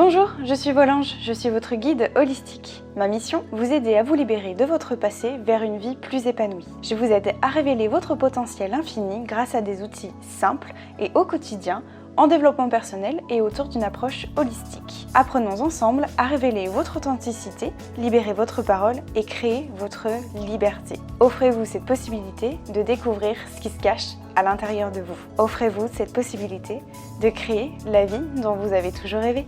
Bonjour, je suis Volange, je suis votre guide holistique. Ma mission, vous aider à vous libérer de votre passé vers une vie plus épanouie. Je vous aide à révéler votre potentiel infini grâce à des outils simples et au quotidien, en développement personnel et autour d'une approche holistique. Apprenons ensemble à révéler votre authenticité, libérer votre parole et créer votre liberté. Offrez-vous cette possibilité de découvrir ce qui se cache à l'intérieur de vous. Offrez-vous cette possibilité de créer la vie dont vous avez toujours rêvé.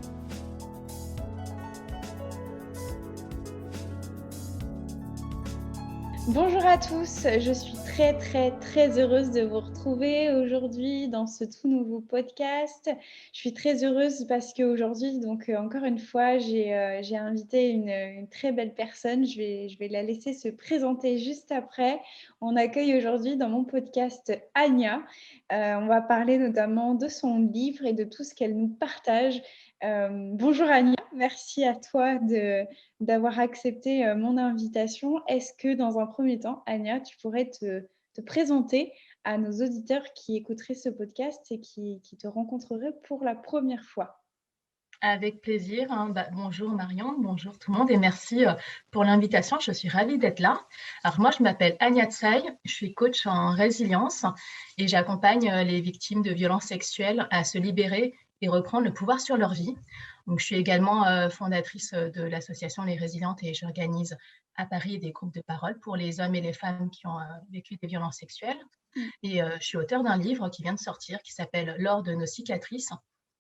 Bonjour à tous, je suis très heureuse de vous retrouver aujourd'hui dans ce tout nouveau podcast. Je suis très heureuse parce qu'aujourd'hui, encore une fois, j'ai invité une très belle personne. Je vais la laisser se présenter juste après. On accueille aujourd'hui dans mon podcast Anya. On va parler notamment de son livre et de tout ce qu'elle nous partage. Bonjour Anya, merci à toi d'avoir accepté mon invitation. Est-ce que dans un premier temps, Anya, tu pourrais te présenter à nos auditeurs qui écouteraient ce podcast et qui te rencontreraient pour la première fois? Avec plaisir. Bonjour Marion, bonjour tout le monde et merci pour l'invitation. Je suis ravie d'être là. Alors moi, je m'appelle Anya Tsai, je suis coach en résilience et j'accompagne les victimes de violences sexuelles à se libérer et reprendre le pouvoir sur leur vie. Donc, je suis également fondatrice de l'association Les Résilientes et j'organise à Paris des groupes de parole pour les hommes et les femmes qui ont vécu des violences sexuelles. Et je suis auteure d'un livre qui vient de sortir qui s'appelle L'or de nos cicatrices,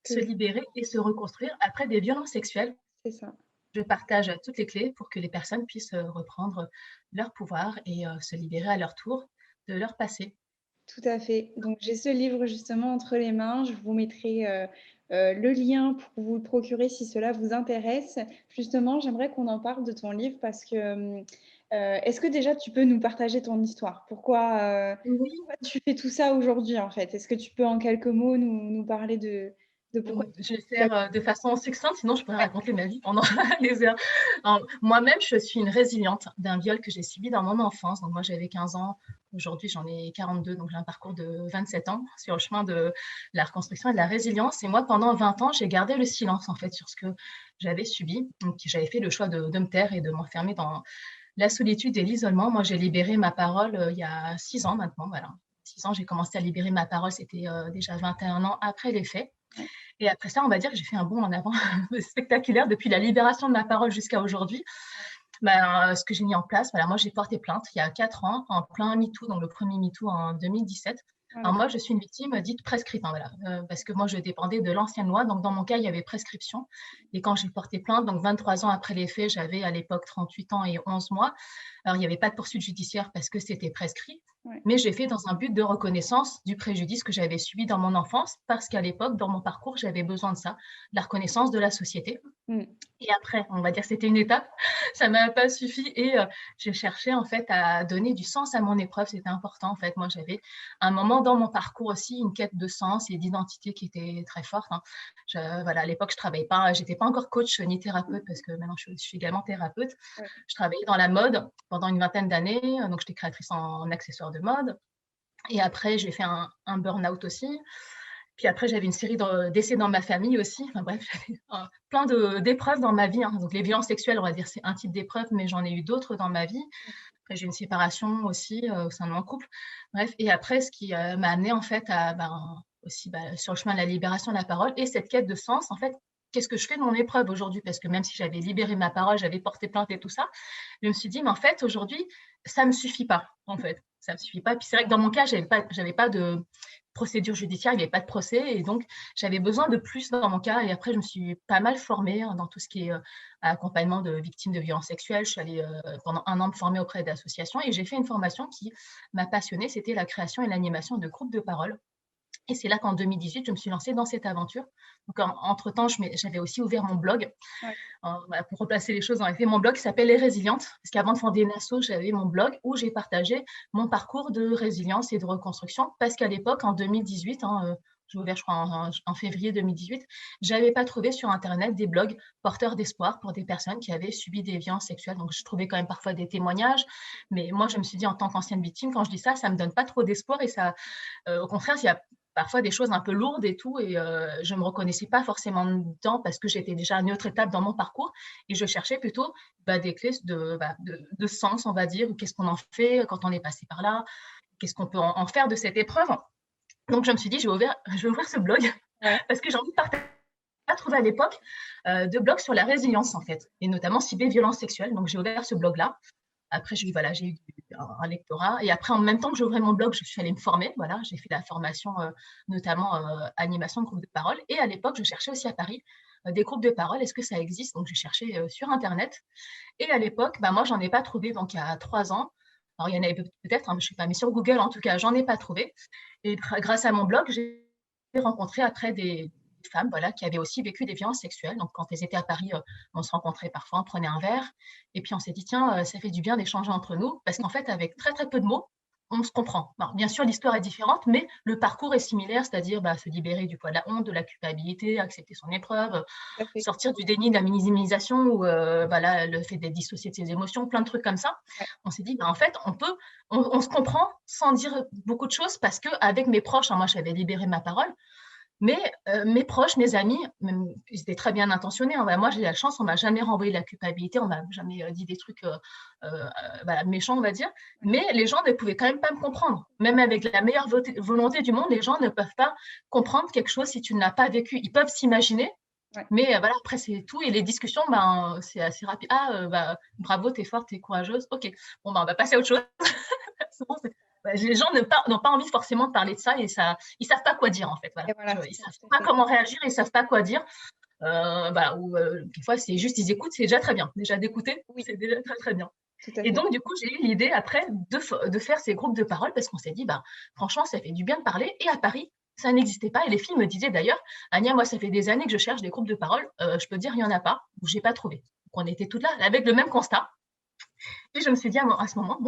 se libérer et se reconstruire après des violences sexuelles. C'est ça. Je partage toutes les clés pour que les personnes puissent reprendre leur pouvoir et se libérer à leur tour de leur passé. Tout à fait. Donc, j'ai ce livre justement entre les mains. Je vous mettrai le lien pour vous le procurer si cela vous intéresse. Justement, j'aimerais qu'on en parle de ton livre parce que est-ce que déjà tu peux nous partager ton histoire? Pourquoi Oui, tu fais tout ça aujourd'hui en fait? Est-ce que tu peux en quelques mots nous parler de pourquoi je vais tu as... faire de façon succincte, sinon je pourrais raconter ma vie pendant les heures. Moi-même, je suis une résiliente d'un viol que j'ai subi dans mon enfance. Donc moi, j'avais 15 ans. Aujourd'hui, j'en ai 42, donc j'ai un parcours de 27 ans sur le chemin de la reconstruction et de la résilience. Et moi, pendant 20 ans, j'ai gardé le silence en fait sur ce que j'avais subi. Donc j'avais fait le choix de me taire et de m'enfermer dans la solitude et l'isolement. Moi, j'ai libéré ma parole il y a 6 ans maintenant. Voilà. 6 ans, j'ai commencé à libérer ma parole. C'était déjà 21 ans après les faits. Et après ça, on va dire que j'ai fait un bond en avant spectaculaire depuis la libération de ma parole jusqu'à aujourd'hui. Ce que j'ai mis en place, voilà, moi j'ai porté plainte il y a 4 ans, en plein MeToo, donc le premier MeToo en 2017. Alors moi, je suis une victime dite prescrite, hein, voilà, parce que moi, je dépendais de l'ancienne loi. Donc, dans mon cas, il y avait prescription. Et quand j'ai porté plainte, donc 23 ans après les faits, j'avais à l'époque 38 ans et 11 mois. Alors, il n'y avait pas de poursuite judiciaire parce que c'était prescrit. Ouais. Mais j'ai fait dans un but de reconnaissance du préjudice que j'avais subi dans mon enfance, parce qu'à l'époque, dans mon parcours, j'avais besoin de ça, de la reconnaissance de la société. Et après, on va dire que c'était une étape, ça ne m'a pas suffi et j'ai cherché en fait à donner du sens à mon épreuve, c'était important en fait. Moi, j'avais un moment dans mon parcours aussi une quête de sens et d'identité qui était très forte. Hein. Voilà, à l'époque, je travaillais pas, j'étais pas encore coach ni thérapeute parce que maintenant je suis également thérapeute. Ouais. Je travaillais dans la mode pendant une vingtaine d'années, donc j'étais créatrice en accessoires de mode. Et après, j'ai fait un burn-out aussi. Puis après, j'avais une série d'essais dans ma famille aussi. Enfin bref, j'avais plein d'épreuves dans ma vie. Hein. Donc les violences sexuelles, on va dire, c'est un type d'épreuve, mais j'en ai eu d'autres dans ma vie. Après, j'ai eu une séparation aussi au sein de mon couple. Bref, et après, ce qui m'a amené en fait à aussi sur le chemin de la libération de la parole et cette quête de sens, en fait, qu'est-ce que je fais de mon épreuve aujourd'hui? Parce que même si j'avais libéré ma parole, j'avais porté plainte et tout ça, je me suis dit, mais en fait, aujourd'hui, ça ne me suffit pas, en fait. Ça ne me suffit pas. Puis c'est vrai que dans mon cas, j'avais pas de procédure judiciaire, il n'y avait pas de procès. Et donc, j'avais besoin de plus dans mon cas. Et après, je me suis pas mal formée dans tout ce qui est accompagnement de victimes de violences sexuelles. Je suis allée pendant 1 an me former auprès d'associations et j'ai fait une formation qui m'a passionnée. C'était la création et l'animation de groupes de parole. Et c'est là qu'en 2018, je me suis lancée dans cette aventure. Donc, entre-temps, j'avais aussi ouvert mon blog. Ouais. Pour replacer les choses, j'avais fait mon blog qui s'appelle Les Résilientes. Parce qu'avant de fonder une asso, j'avais mon blog où j'ai partagé mon parcours de résilience et de reconstruction. Parce qu'à l'époque, en 2018, j'ai ouvert, je crois, en février 2018, je n'avais pas trouvé sur Internet des blogs porteurs d'espoir pour des personnes qui avaient subi des violences sexuelles. Donc, je trouvais quand même parfois des témoignages. Mais moi, je me suis dit, en tant qu'ancienne victime, quand je dis ça, ça ne me donne pas trop d'espoir. Et ça, au contraire, il y a parfois des choses un peu lourdes et tout, et je me reconnaissais pas forcément dedans parce que j'étais déjà à une autre étape dans mon parcours et je cherchais plutôt des clés de sens, on va dire, ou qu'est-ce qu'on en fait quand on est passé par là, qu'est-ce qu'on peut en faire de cette épreuve. Donc je me suis dit, je vais ouvrir ce blog parce que j'ai envie de partager. Pas trouvé à l'époque de blog sur la résilience en fait, et notamment ciblé violences sexuelles. Donc j'ai ouvert ce blog-là. Après, j'ai eu un lectorat. Et après, en même temps que j'ai ouvert mon blog, je suis allée me former. Voilà, j'ai fait la formation, notamment animation de groupe de parole. Et à l'époque, je cherchais aussi à Paris des groupes de parole. Est-ce que ça existe? Donc, j'ai cherché sur Internet. Et à l'époque, moi, j'en ai pas trouvé. Donc, il y a 3 ans. Alors, il y en avait peut-être, hein, je ne sais pas, mais sur Google, en tout cas, j'en ai pas trouvé. Et grâce à mon blog, j'ai rencontré après des femmes, voilà, qui avaient aussi vécu des violences sexuelles. Donc, quand elles étaient à Paris, on se rencontrait parfois, on prenait un verre. Et puis, on s'est dit, tiens, ça fait du bien d'échanger entre nous. Parce qu'en fait, avec très, très peu de mots, on se comprend. Alors, bien sûr, l'histoire est différente, mais le parcours est similaire, c'est-à-dire se libérer du poids de la honte, de la culpabilité, accepter son épreuve, sortir du déni, de la minimisation, ou le fait d'être dissocié de ses émotions, plein de trucs comme ça. Ouais. On s'est dit, en fait, on se comprend sans dire beaucoup de choses, parce qu'avec mes proches, moi, j'avais libéré ma parole, mais mes proches, mes amis, même, ils étaient très bien intentionnés. Moi, j'ai la chance, on ne m'a jamais renvoyé la culpabilité, on ne m'a jamais dit des trucs méchants, on va dire. Mais les gens ne pouvaient quand même pas me comprendre. Même avec la meilleure volonté du monde, les gens ne peuvent pas comprendre quelque chose si tu ne l'as pas vécu. Ils peuvent s'imaginer, mais après, c'est tout. Et les discussions, c'est assez rapide. Bravo, t'es forte, t'es courageuse. OK, on va passer à autre chose. C'est bon, les gens n'ont pas envie forcément de parler de ça, et ça, ils savent pas quoi dire en fait. Voilà. Ils savent pas comment réagir, ils savent pas quoi dire. Des fois, c'est juste, ils écoutent, c'est déjà très bien. Déjà d'écouter, c'est déjà très très bien. Et donc, du coup, j'ai eu l'idée après de faire ces groupes de parole, parce qu'on s'est dit, franchement, ça fait du bien de parler. Et à Paris, ça n'existait pas. Et les filles me disaient d'ailleurs, Ania, moi, ça fait des années que je cherche des groupes de parole. Je peux dire, il n'y en a pas, ou j'ai pas trouvé. Donc, on était toutes là avec le même constat. Et je me suis dit à ce moment,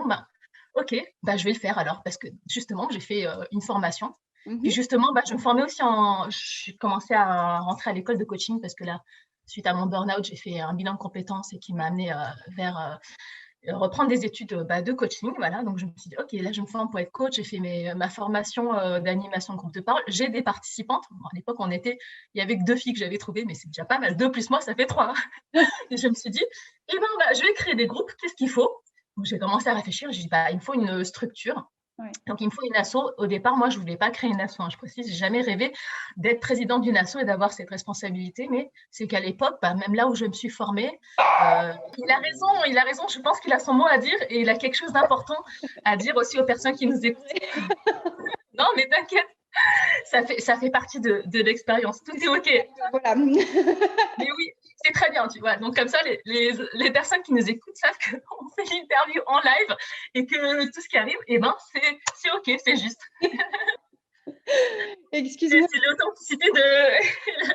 OK, je vais le faire alors, parce que justement, j'ai fait une formation. Puis justement, je me formais aussi j'ai commencé à rentrer à l'école de coaching, parce que là, suite à mon burn-out, j'ai fait un bilan de compétences et qui m'a amené vers reprendre des études de coaching. Voilà, donc je me suis dit, OK, là, je me forme pour être coach. J'ai fait ma formation d'animation de groupe de parole. J'ai des participantes. À l'époque, il y avait que 2 filles que j'avais trouvées, mais c'est déjà pas mal. 2 plus moi, ça fait 3. Et je me suis dit, je vais créer des groupes. Qu'est-ce qu'il faut? Donc, j'ai commencé à réfléchir. J'ai dit, il me faut une structure. Donc, il me faut une asso. Au départ, moi, je ne voulais pas créer une asso. Je précise, je n'ai jamais rêvé d'être présidente d'une asso et d'avoir cette responsabilité. Mais c'est qu'à l'époque, même là où je me suis formée, il a raison. Je pense qu'il a son mot à dire, et il a quelque chose d'important à dire aussi aux personnes qui nous écoutent. Non, mais t'inquiète. Ça fait partie de l'expérience. Tout est OK. Voilà. Mais oui, c'est très bien, tu vois. Donc, comme ça, les personnes qui nous écoutent savent qu'on fait l'interview en live et que tout ce qui arrive, c'est OK, c'est juste. Excuse-moi. C'est l'authenticité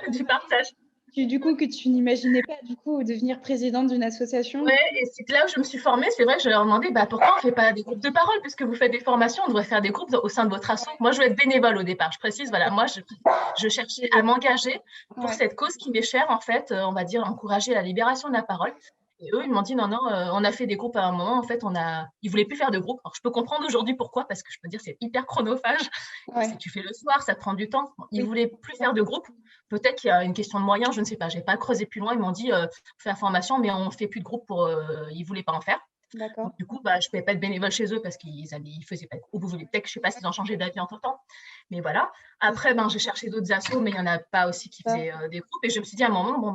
du partage. Du coup, que tu n'imaginais pas devenir présidente d'une association. Oui, et c'est là où je me suis formée. C'est vrai que je leur ai demandé pourquoi on ne fait pas des groupes de parole, puisque vous faites des formations, on devrait faire des groupes au sein de votre asso. Moi, je voulais être bénévole au départ. Je précise, moi, je cherchais à m'engager pour cette cause qui m'est chère, en fait, on va dire, encourager la libération de la parole. Et eux, ils m'ont dit non, on a fait des groupes à un moment. En fait, ils voulaient plus faire de groupes. Alors, je peux comprendre aujourd'hui pourquoi, parce que je peux dire c'est hyper chronophage. Si tu fais le soir, ça te prend du temps. Ils voulaient plus faire de groupes. Peut-être qu'il y a une question de moyens, je ne sais pas. J'ai pas creusé plus loin. Ils m'ont dit fais la formation, mais on fait plus de groupes ils voulaient pas en faire. Donc, du coup, je pouvais pas être bénévole chez eux parce qu'ils faisaient pas de groupe. Peut-être que je sais pas s'ils ont changé d'avis entre-temps. Mais voilà. Après, j'ai cherché d'autres assos, mais il y en a pas aussi qui faisaient des groupes. Et je me suis dit à un moment,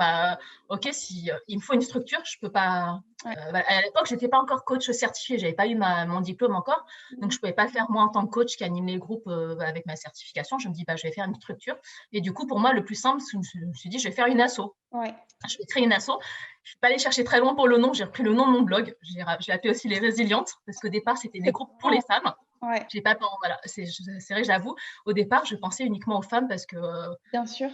OK, si il me faut une structure, je peux pas. À l'époque, j'étais pas encore coach certifié. J'avais pas eu mon diplôme encore, donc je pouvais pas le faire moi en tant que coach qui anime les groupes avec ma certification. Je me dis, je vais faire une structure. Et du coup, pour moi, le plus simple, je me suis dit, je vais faire une asso. Je vais créer une asso. Je ne suis pas allée chercher très loin pour le nom. J'ai repris le nom de mon blog. Je l'ai appelé aussi Les Résilientes, parce qu'au départ, c'était des groupes pour les femmes. J'ai pas, c'est vrai, j'avoue. Au départ, je pensais uniquement aux femmes parce que. Bien sûr.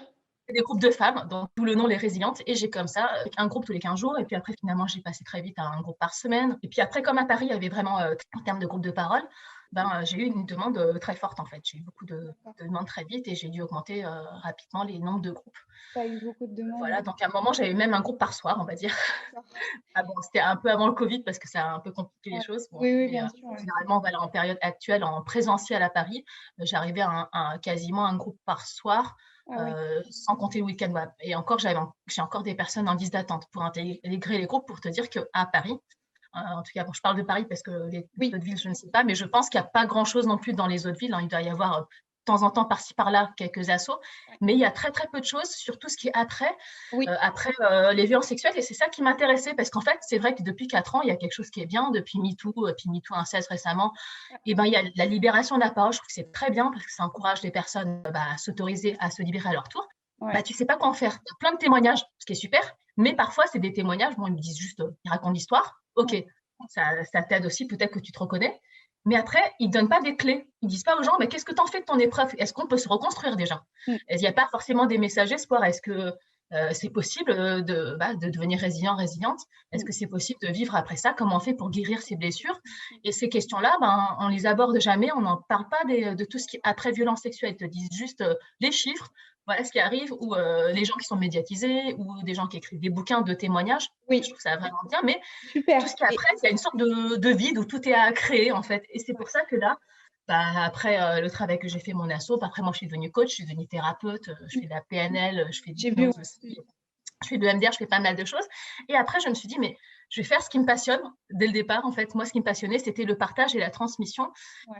C'est des groupes de femmes, donc d'où le nom Les Résilientes. Et j'ai comme ça un groupe tous les 15 jours. Et puis après, finalement, j'ai passé très vite à un groupe par semaine. Et puis après, comme à Paris, il y avait vraiment, en termes de groupe de parole, j'ai eu une demande très forte en fait. J'ai eu beaucoup de demandes très vite et j'ai dû augmenter rapidement les nombres de groupes. Tu as eu beaucoup de demandes. Voilà, donc à un moment, j'avais même un groupe par soir, on va dire. Ah bon, c'était un peu avant le Covid parce que ça a un peu compliqué les choses. Bon, Oui, mais bien sûr. généralement, voilà, en période actuelle, en présentiel à Paris, j'arrivais à quasiment un groupe par soir, sans compter le week-end. Ouais. Et encore, j'ai encore des personnes en liste d'attente pour intégrer les groupes pour te dire qu'à Paris, en tout cas, bon, je parle de Paris parce que les autres villes, je ne sais pas, mais je pense qu'il n'y a pas grand-chose non plus dans les autres villes. Hein. Il doit y avoir de temps en temps, par-ci, par-là, quelques assos, mais il y a très, très peu de choses sur tout ce qui est après les violences sexuelles. Et c'est ça qui m'intéressait parce qu'en fait, c'est vrai que depuis 4 ans, il y a quelque chose qui est bien, depuis MeToo, puis MeToo inceste récemment, et il y a la libération de la parole. Je trouve que c'est très bien parce que ça encourage les personnes à s'autoriser à se libérer à leur tour. Tu sais pas quoi en faire. Il y a plein de témoignages, ce qui est super, mais parfois, c'est des témoignages, bon, ils me disent juste, ils racontent l'histoire. Ok, ça t'aide aussi, peut-être que tu te reconnais. Mais après, ils ne donnent pas des clés. Ils ne disent pas aux gens, mais qu'est-ce que tu en fais de ton épreuve? Est-ce qu'on peut se reconstruire déjà? Il n'y a pas forcément des messages d'espoir. Est-ce que c'est possible de devenir résilient, résiliente? Est-ce que c'est possible de vivre après ça? Comment on fait pour guérir ces blessures? Et ces questions-là, on les aborde jamais. On n'en parle pas de tout ce qui est après violence sexuelle. Ils te disent juste les chiffres, voilà ce qui arrive, ou les gens qui sont médiatisés, ou des gens qui écrivent des bouquins de témoignages. Je trouve ça vraiment bien, mais tout ce qui est après, il y a une sorte de vide où tout est à créer, en fait. Et c'est pour ça que là, après le travail que j'ai fait mon asso, après moi, je suis devenue coach, je suis devenue thérapeute, je fais de la PNL, je fais de l'hypnose aussi, je fais de l'EMDR, je fais pas mal de choses. Et après, je me suis dit, mais je vais faire ce qui me passionne dès le départ. En fait, moi, ce qui me passionnait, c'était le partage et la transmission.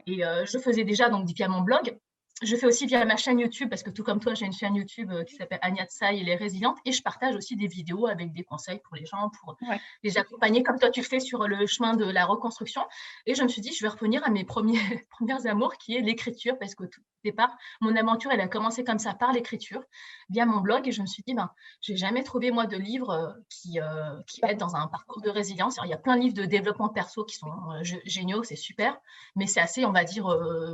Et je faisais déjà donc via mon blog. Je fais aussi via ma chaîne YouTube, parce que tout comme toi, j'ai une chaîne YouTube qui s'appelle Anya Tsai et les résilientes, et je partage aussi des vidéos avec des conseils pour les gens, pour les accompagner, comme toi tu le fais sur le chemin de la reconstruction. Et je me suis dit, je vais revenir à mes premiers amours, qui est l'écriture, parce que tout départ, mon aventure, elle a commencé comme ça, par l'écriture, via mon blog, et je me suis dit, je n'ai jamais trouvé, moi, de livres qui aident dans un parcours de résilience. Alors, il y a plein de livres de développement perso qui sont géniaux, c'est super, mais c'est assez, on va dire,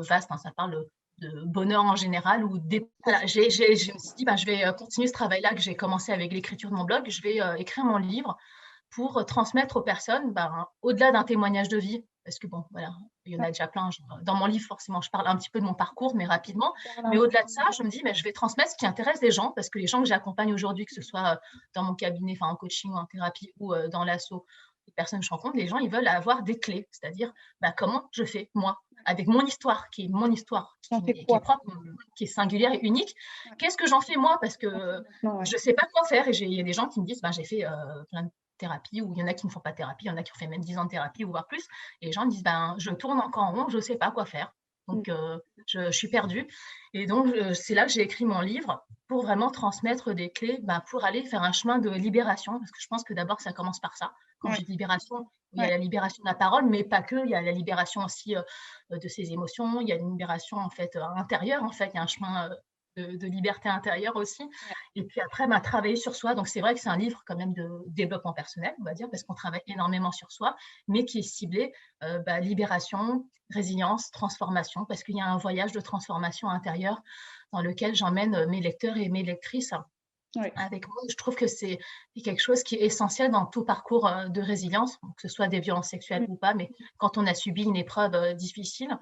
vaste, hein, ça parle de bonheur en général. Voilà, je me suis dit, je vais continuer ce travail-là que j'ai commencé avec l'écriture de mon blog. Je vais écrire mon livre pour transmettre aux personnes, au-delà d'un témoignage de vie, parce que bon, voilà, il y en a déjà plein. Dans mon livre, forcément, je parle un petit peu de mon parcours, mais rapidement. Mais au-delà de ça, je me dis, je vais transmettre ce qui intéresse les gens, parce que les gens que j'accompagne aujourd'hui, que ce soit dans mon cabinet, en coaching ou en thérapie, ou dans l'asso, les personnes que je rencontre, les gens, ils veulent avoir des clés, c'est-à-dire comment je fais, moi, avec mon histoire, qui est mon histoire, qui est propre, qui est singulière et unique. Qu'est-ce que j'en fais, moi? Parce que je ne sais pas quoi faire. Et il y a des gens qui me disent, j'ai fait plein de thérapie, ou il y en a qui ne font pas de thérapie, il y en a qui ont fait même 10 ans de thérapie, ou voire plus. Et les gens me disent, je tourne encore en rond, je ne sais pas quoi faire. Donc, je suis perdue. Et donc, c'est là que j'ai écrit mon livre, pour vraiment transmettre des clés, pour aller faire un chemin de libération. Parce que je pense que d'abord, ça commence par ça. Quand je dis libération, il y a la libération de la parole, mais pas que. Il y a la libération aussi de ses émotions. Il y a une libération, en fait, intérieure. En fait, il y a un chemin de liberté intérieure aussi. Et puis après, travailler sur soi. Donc, c'est vrai que c'est un livre quand même de développement personnel, on va dire, parce qu'on travaille énormément sur soi, mais qui est ciblé libération, résilience, transformation, parce qu'il y a un voyage de transformation intérieure dans lequel j'emmène mes lecteurs et mes lectrices avec moi. Je trouve que c'est quelque chose qui est essentiel dans tout parcours de résilience, que ce soit des violences sexuelles ou pas, mais quand on a subi une épreuve difficile,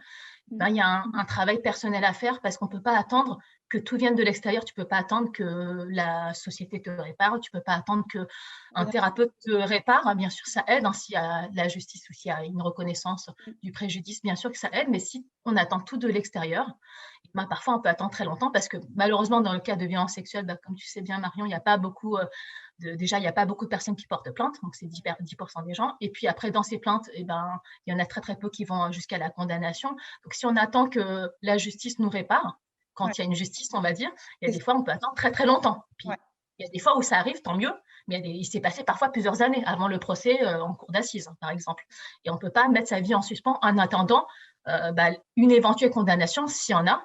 il y a un travail personnel à faire, parce qu'on ne peut pas attendre que tout vienne de l'extérieur. Tu ne peux pas attendre que la société te répare, tu ne peux pas attendre qu'un thérapeute te répare. Bien sûr, ça aide, s'il y a la justice ou s'il y a une reconnaissance du préjudice, bien sûr que ça aide, mais si on attend tout de l'extérieur, parfois on peut attendre très longtemps, parce que malheureusement, dans le cas de violences sexuelles, comme tu sais bien, Marion, il n'y a pas beaucoup déjà, il n'y a pas beaucoup de personnes qui portent plainte, donc c'est 10% des gens. Et puis après, dans ces plaintes, il y en a très, très peu qui vont jusqu'à la condamnation. Donc, si on attend que la justice nous répare, quand il y a une justice, on va dire, il y a des fois, on peut attendre très, très longtemps. Puis, il y a des fois où ça arrive, tant mieux, mais il s'est passé parfois plusieurs années avant le procès en cour d'assises, par exemple. Et on ne peut pas mettre sa vie en suspens en attendant une éventuelle condamnation, s'il y en a.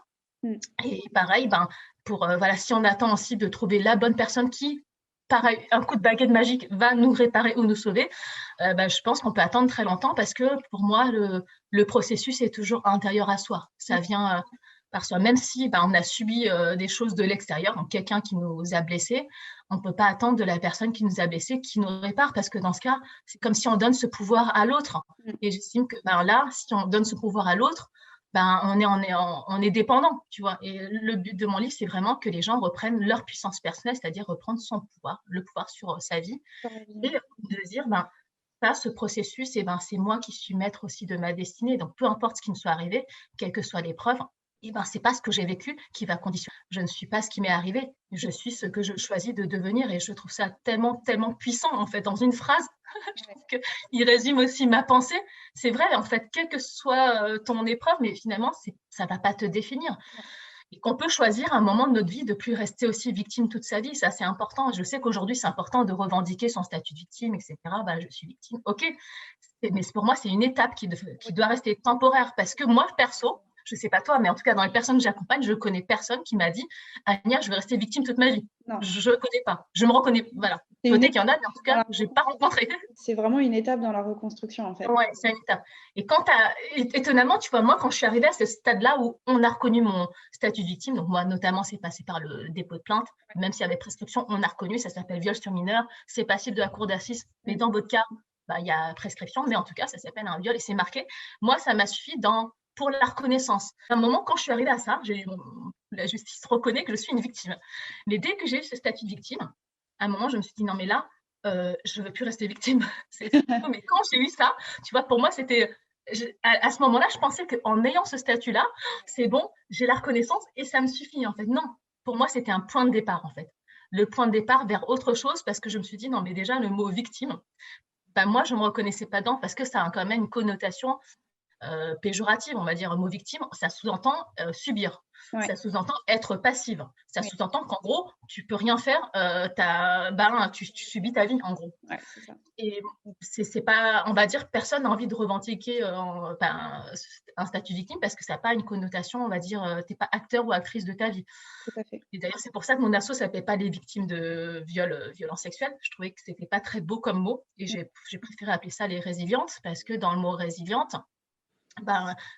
Et pareil, si on attend aussi de trouver la bonne personne qui, pareil, un coup de baguette magique va nous réparer ou nous sauver, je pense qu'on peut attendre très longtemps, parce que pour moi, le processus est toujours intérieur à soi. Ça vient par soi. Même si on a subi des choses de l'extérieur, donc quelqu'un qui nous a blessés, on ne peut pas attendre de la personne qui nous a blessés qui nous répare, parce que dans ce cas, c'est comme si on donne ce pouvoir à l'autre. Et j'estime que là, si on donne ce pouvoir à l'autre, on est dépendant, tu vois. Et le but de mon livre, c'est vraiment que les gens reprennent leur puissance personnelle, c'est-à-dire reprendre son pouvoir, le pouvoir sur sa vie, et de dire, ça, ce processus, c'est moi qui suis maître aussi de ma destinée. Donc, peu importe ce qui me soit arrivé, quelle que soit l'épreuve, c'est pas ce que j'ai vécu qui va conditionner. Je ne suis pas ce qui m'est arrivé, je suis ce que je choisis de devenir. Et je trouve ça tellement, tellement puissant, en fait, dans une phrase. Je trouve qu'il résume aussi ma pensée. C'est vrai, en fait, quelle que soit ton épreuve, mais finalement, ça ne va pas te définir. Et qu'on peut choisir un moment de notre vie de plus rester aussi victime toute sa vie. Ça, c'est important. Je sais qu'aujourd'hui, c'est important de revendiquer son statut de victime, etc. Je suis victime. OK. Mais pour moi, c'est une étape qui doit rester temporaire. Parce que moi, perso, je ne sais pas toi, mais en tout cas, dans les personnes que j'accompagne, je ne connais personne qui m'a dit « Ania, je veux rester victime toute ma vie ». Je ne connais pas. Je me reconnais. Voilà. Peut-être qu'il y en a, mais en tout cas, je n'ai pas rencontré. C'est vraiment une étape dans la reconstruction, en fait. Oui, c'est une étape. Et étonnamment, tu vois, moi, quand je suis arrivée à ce stade-là où on a reconnu mon statut de victime, donc moi, notamment, c'est passé par le dépôt de plainte, même s'il y avait prescription, on a reconnu, ça s'appelle viol sur mineur, c'est passible de la cour d'assises, mais dans votre cas, il y a prescription, mais en tout cas, ça s'appelle un viol et c'est marqué. Moi, ça m'a suffi pour la reconnaissance. À un moment, quand je suis arrivée à ça, la justice reconnaît que je suis une victime. Mais dès que j'ai eu ce statut de victime, à un moment, je me suis dit, non, mais là, je ne veux plus rester victime. Mais quand j'ai eu ça, tu vois, pour moi, c'était… À ce moment-là, je pensais qu'en ayant ce statut-là, c'est bon, j'ai la reconnaissance et ça me suffit, en fait. Non, pour moi, c'était un point de départ, en fait. Le point de départ vers autre chose, parce que je me suis dit, non, mais déjà, le mot victime, moi, je ne me reconnaissais pas dedans parce que ça a quand même une connotation péjorative, on va dire. Le mot victime, ça sous-entend subir. Ça sous-entend être passive. Ça sous-entend qu'en gros, tu peux rien faire, tu subis ta vie, en gros. C'est ça. Et c'est pas, on va dire, personne n'a envie de revendiquer un statut victime parce que ça n'a pas une connotation, on va dire, tu n'es pas acteur ou actrice de ta vie. Tout à fait. Et d'ailleurs, c'est pour ça que mon asso ne s'appelait pas les victimes de violences sexuelles. Je trouvais que c'était pas très beau comme mot et j'ai préféré appeler ça les résilientes parce que dans le mot résiliente,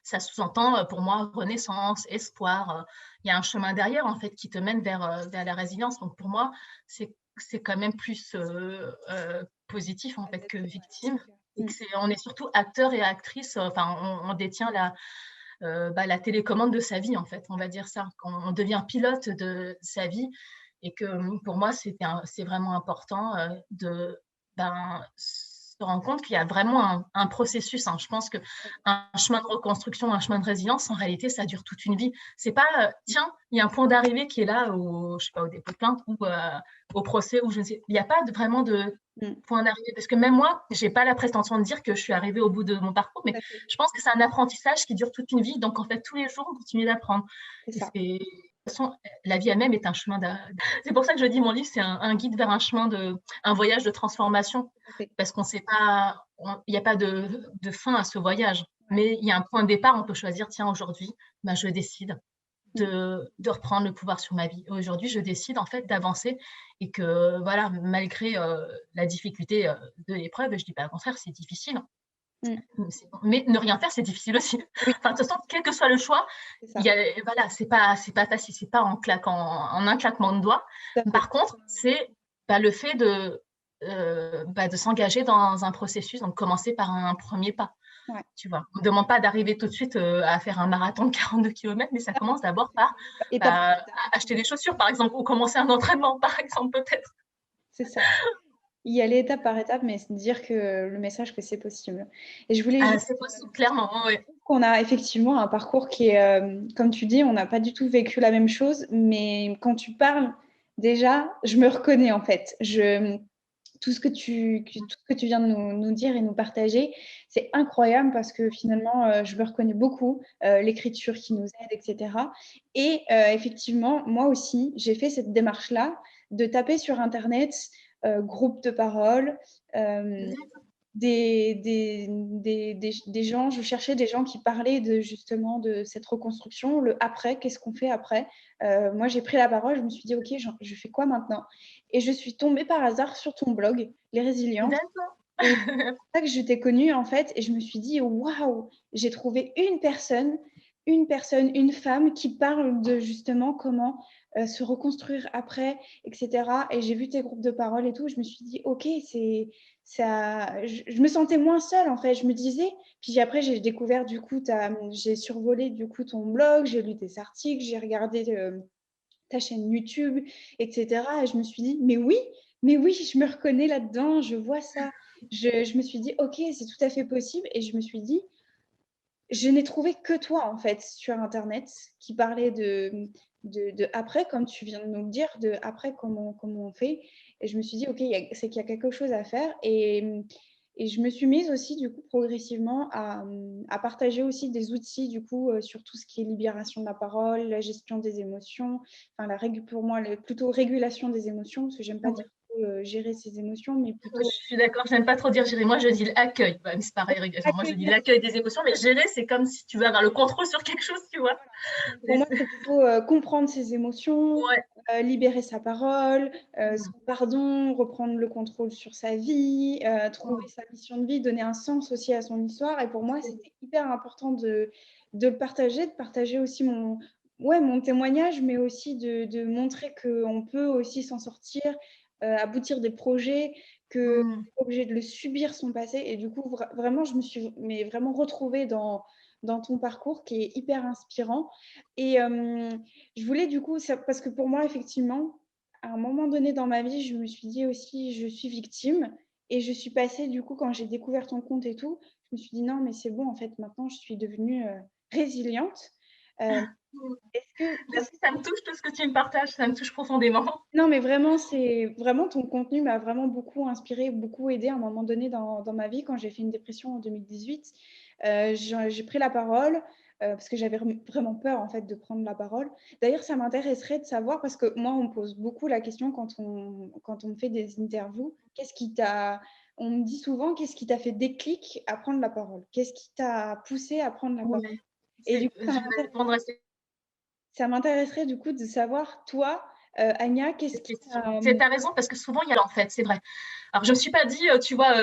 ça sous-entend pour moi renaissance, espoir. Il y a un chemin derrière en fait qui te mène vers la résilience. Donc pour moi, c'est quand même plus positif en fait que victime. Et on est surtout acteur et actrice. On détient la télécommande de sa vie en fait. On va dire ça. On devient pilote de sa vie et que pour moi c'est vraiment important de se rendre compte qu'il y a vraiment un processus. Je pense qu'un chemin de reconstruction, un chemin de résilience, en réalité, ça dure toute une vie. C'est pas, tiens, il y a un point d'arrivée qui est là, au dépôt de plainte ou au procès, ou je ne sais. Il n'y a pas vraiment de point d'arrivée. Parce que même moi, je n'ai pas la prétention de dire que je suis arrivée au bout de mon parcours, mais je pense que c'est un apprentissage qui dure toute une vie. Donc, en fait, tous les jours, on continue d'apprendre. De toute façon, la vie elle-même est un chemin. C'est pour ça que je dis mon livre, c'est un guide vers un voyage de transformation. Parce qu'on sait pas, il n'y a pas de fin à ce voyage. Mais il y a un point de départ, on peut choisir, tiens, aujourd'hui, je décide de reprendre le pouvoir sur ma vie. Aujourd'hui, je décide en fait d'avancer et que, voilà, malgré la difficulté de l'épreuve, je dis pas au contraire, c'est difficile. Mais ne rien faire, c'est difficile aussi. De toute façon, quel que soit le choix, c'est pas facile, c'est pas en un claquement de doigts. Par contre, c'est le fait de s'engager dans un processus, donc commencer par un premier pas. Tu vois, on ne demande pas d'arriver tout de suite à faire un marathon de 42 km, mais ça commence d'abord par acheter des chaussures, par exemple, ou commencer un entraînement, par exemple, peut-être. C'est ça. Y aller étape par étape, mais dire que le message que c'est possible. Et je voulais c'est possible, clairement, oui. Qu'on a effectivement un parcours qui est, comme tu dis, on n'a pas du tout vécu la même chose, mais quand tu parles, déjà, je me reconnais en fait. Tout ce que tu viens de nous dire et nous partager, c'est incroyable parce que finalement, je me reconnais beaucoup, l'écriture qui nous aide, etc. Et effectivement, moi aussi, j'ai fait cette démarche-là de taper sur Internet, groupe de parole, des gens, je cherchais des gens qui parlaient justement de cette reconstruction, le après, qu'est-ce qu'on fait après. Moi, j'ai pris la parole, je me suis dit, ok, je fais quoi maintenant? Et je suis tombée par hasard sur ton blog, Les Résilientes. Et c'est ça que je t'ai connue, en fait, et je me suis dit, waouh, j'ai trouvé une personne une personne, une femme qui parle de justement comment se reconstruire après, etc. Et j'ai vu tes groupes de parole et tout, je me suis dit, ok, c'est ça. Je me sentais moins seule en fait. Je me disais, puis après j'ai découvert du coup, j'ai survolé du coup ton blog, j'ai lu tes articles, j'ai regardé ta chaîne YouTube, etc. Et je me suis dit, mais oui, je me reconnais là-dedans, je vois ça. Je me suis dit, ok, c'est tout à fait possible. Et je me suis dit, je n'ai trouvé que toi, en fait, sur Internet, qui parlait de après, comme tu viens de nous le dire, de après, comment on fait. Et je me suis dit, OK, c'est qu'il y a quelque chose à faire. Et je me suis mise aussi, du coup, progressivement à partager aussi des outils, du coup, sur tout ce qui est libération de la parole, la gestion des émotions, enfin, pour moi, plutôt régulation des émotions, parce que j'aime pas dire gérer ses émotions, mais Je plutôt suis d'accord, j'aime pas trop dire gérer. Moi, je dis l'accueil. Bah, mais c'est pareil, moi, je dis accueillir. l'accueil des émotions, mais gérer, c'est comme si tu veux avoir le contrôle sur quelque chose, tu vois. Pour moi, c'est plutôt comprendre ses émotions, Ouais. libérer sa parole, son pardon, reprendre le contrôle sur sa vie, trouver sa mission de vie, donner un sens aussi à son histoire. Et pour moi, c'était hyper important de le partager, de partager aussi mon témoignage, mais aussi de montrer qu'on peut aussi s'en sortir, aboutir des projets, que Mm. pas obligé de le subir son passé. Et du coup, vraiment, je me suis vraiment retrouvée dans ton parcours qui est hyper inspirant. Et je voulais du coup, parce que pour moi, effectivement, à un moment donné dans ma vie, je me suis dit aussi, je suis victime. Et je suis passée, du coup, quand j'ai découvert ton compte et tout, je me suis dit, non, mais c'est bon, en fait, maintenant, je suis devenue résiliente. Euh, est-ce que, Merci, ça me touche tout ce que tu me partages, ça me touche profondément. Non, mais vraiment, ton contenu m'a vraiment beaucoup inspiré, beaucoup aidé à un moment donné dans ma vie quand j'ai fait une dépression en 2018. J'ai pris la parole parce que j'avais vraiment peur en fait de prendre la parole. D'ailleurs, ça m'intéresserait de savoir parce que moi, on me pose beaucoup la question quand on me fait des interviews, on me dit souvent qu'est-ce qui t'a fait déclic à prendre la parole? Qu'est-ce qui t'a poussé à prendre la parole? Ouais. Et du coup, Je vais répondre à cette ça m'intéresserait du coup de savoir, toi, Anya, qu'est-ce qui question. t'a... Tu as raison, parce que souvent, il y a en fait, c'est vrai. Alors, je ne me suis pas dit, tu vois,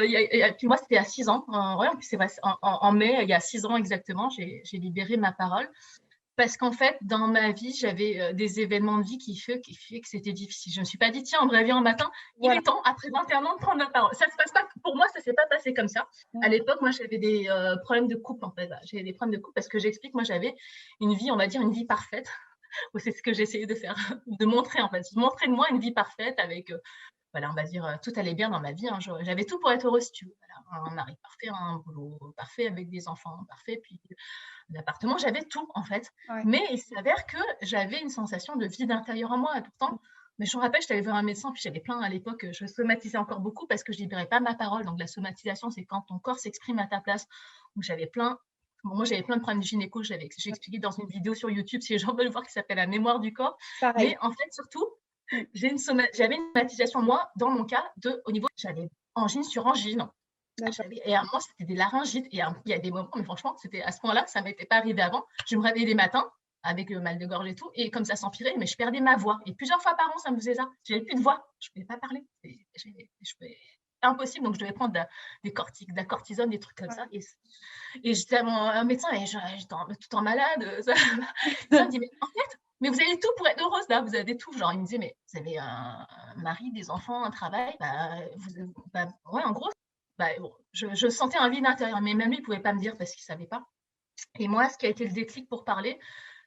puis moi, c'était à 6 ans. Ouais, c'est vrai, en mai, il y a 6 ans exactement, j'ai libéré ma parole. Parce qu'en fait, dans ma vie, j'avais des événements de vie qui fait que c'était difficile. Je ne me suis pas dit, tiens, en me réveillant un matin, il Voilà. est temps, après 21 ans, de prendre la parole. Ça se passe pas, pour moi, ça ne s'est pas passé comme ça. À l'époque, moi, j'avais des problèmes de couple, en fait. J'avais des problèmes de couple parce que j'explique, moi, j'avais une vie, on va dire, une vie parfaite. C'est ce que j'essayais de faire, de montrer, en fait. Montrer de moi une vie parfaite avec, voilà, on va dire, tout allait bien dans ma vie. Hein. J'avais tout pour être heureuse, si tu veux. Voilà, un mari parfait, un boulot parfait avec des enfants parfaits, puis l'appartement, j'avais tout en fait. Ouais. Mais il s'avère que j'avais une sensation de vide intérieur en moi. Et pourtant, mais je me rappelle, j'étais allée voir un médecin, puis j'avais plein à l'époque, je somatisais encore beaucoup parce que je libérais pas ma parole. Donc la somatisation, c'est quand ton corps s'exprime à ta place. Donc j'avais plein. Bon, moi, j'avais plein de problèmes de gynéco, j'ai expliqué dans une vidéo sur YouTube, si les gens veulent voir, qui s'appelle La mémoire du corps. Pareil. Mais en fait, surtout, j'avais une somatisation, moi, dans mon cas, au niveau, j'avais angine sur angine. Et à moi, c'était des laryngites. Et il y a des moments, mais franchement, c'était à ce point-là, ça ne m'était pas arrivé avant. Je me réveillais les matins avec le mal de gorge et tout, et comme ça s'empirait, mais je perdais ma voix. Et plusieurs fois par an, ça me faisait ça. J'avais plus de voix, je ne pouvais pas parler. Impossible, donc je devais prendre de la cortisone, des trucs comme ça. Et j'étais à un médecin, et j'étais tout en malade. Ça me dit, mais en fait, mais vous avez tout pour être heureuse, là, vous avez tout. Genre, il me disait, mais vous avez un mari, des enfants, un travail, ouais, en gros, bon, je sentais un vide intérieur, mais même lui, il ne pouvait pas me dire parce qu'il ne savait pas. Et moi, ce qui a été le déclic pour parler,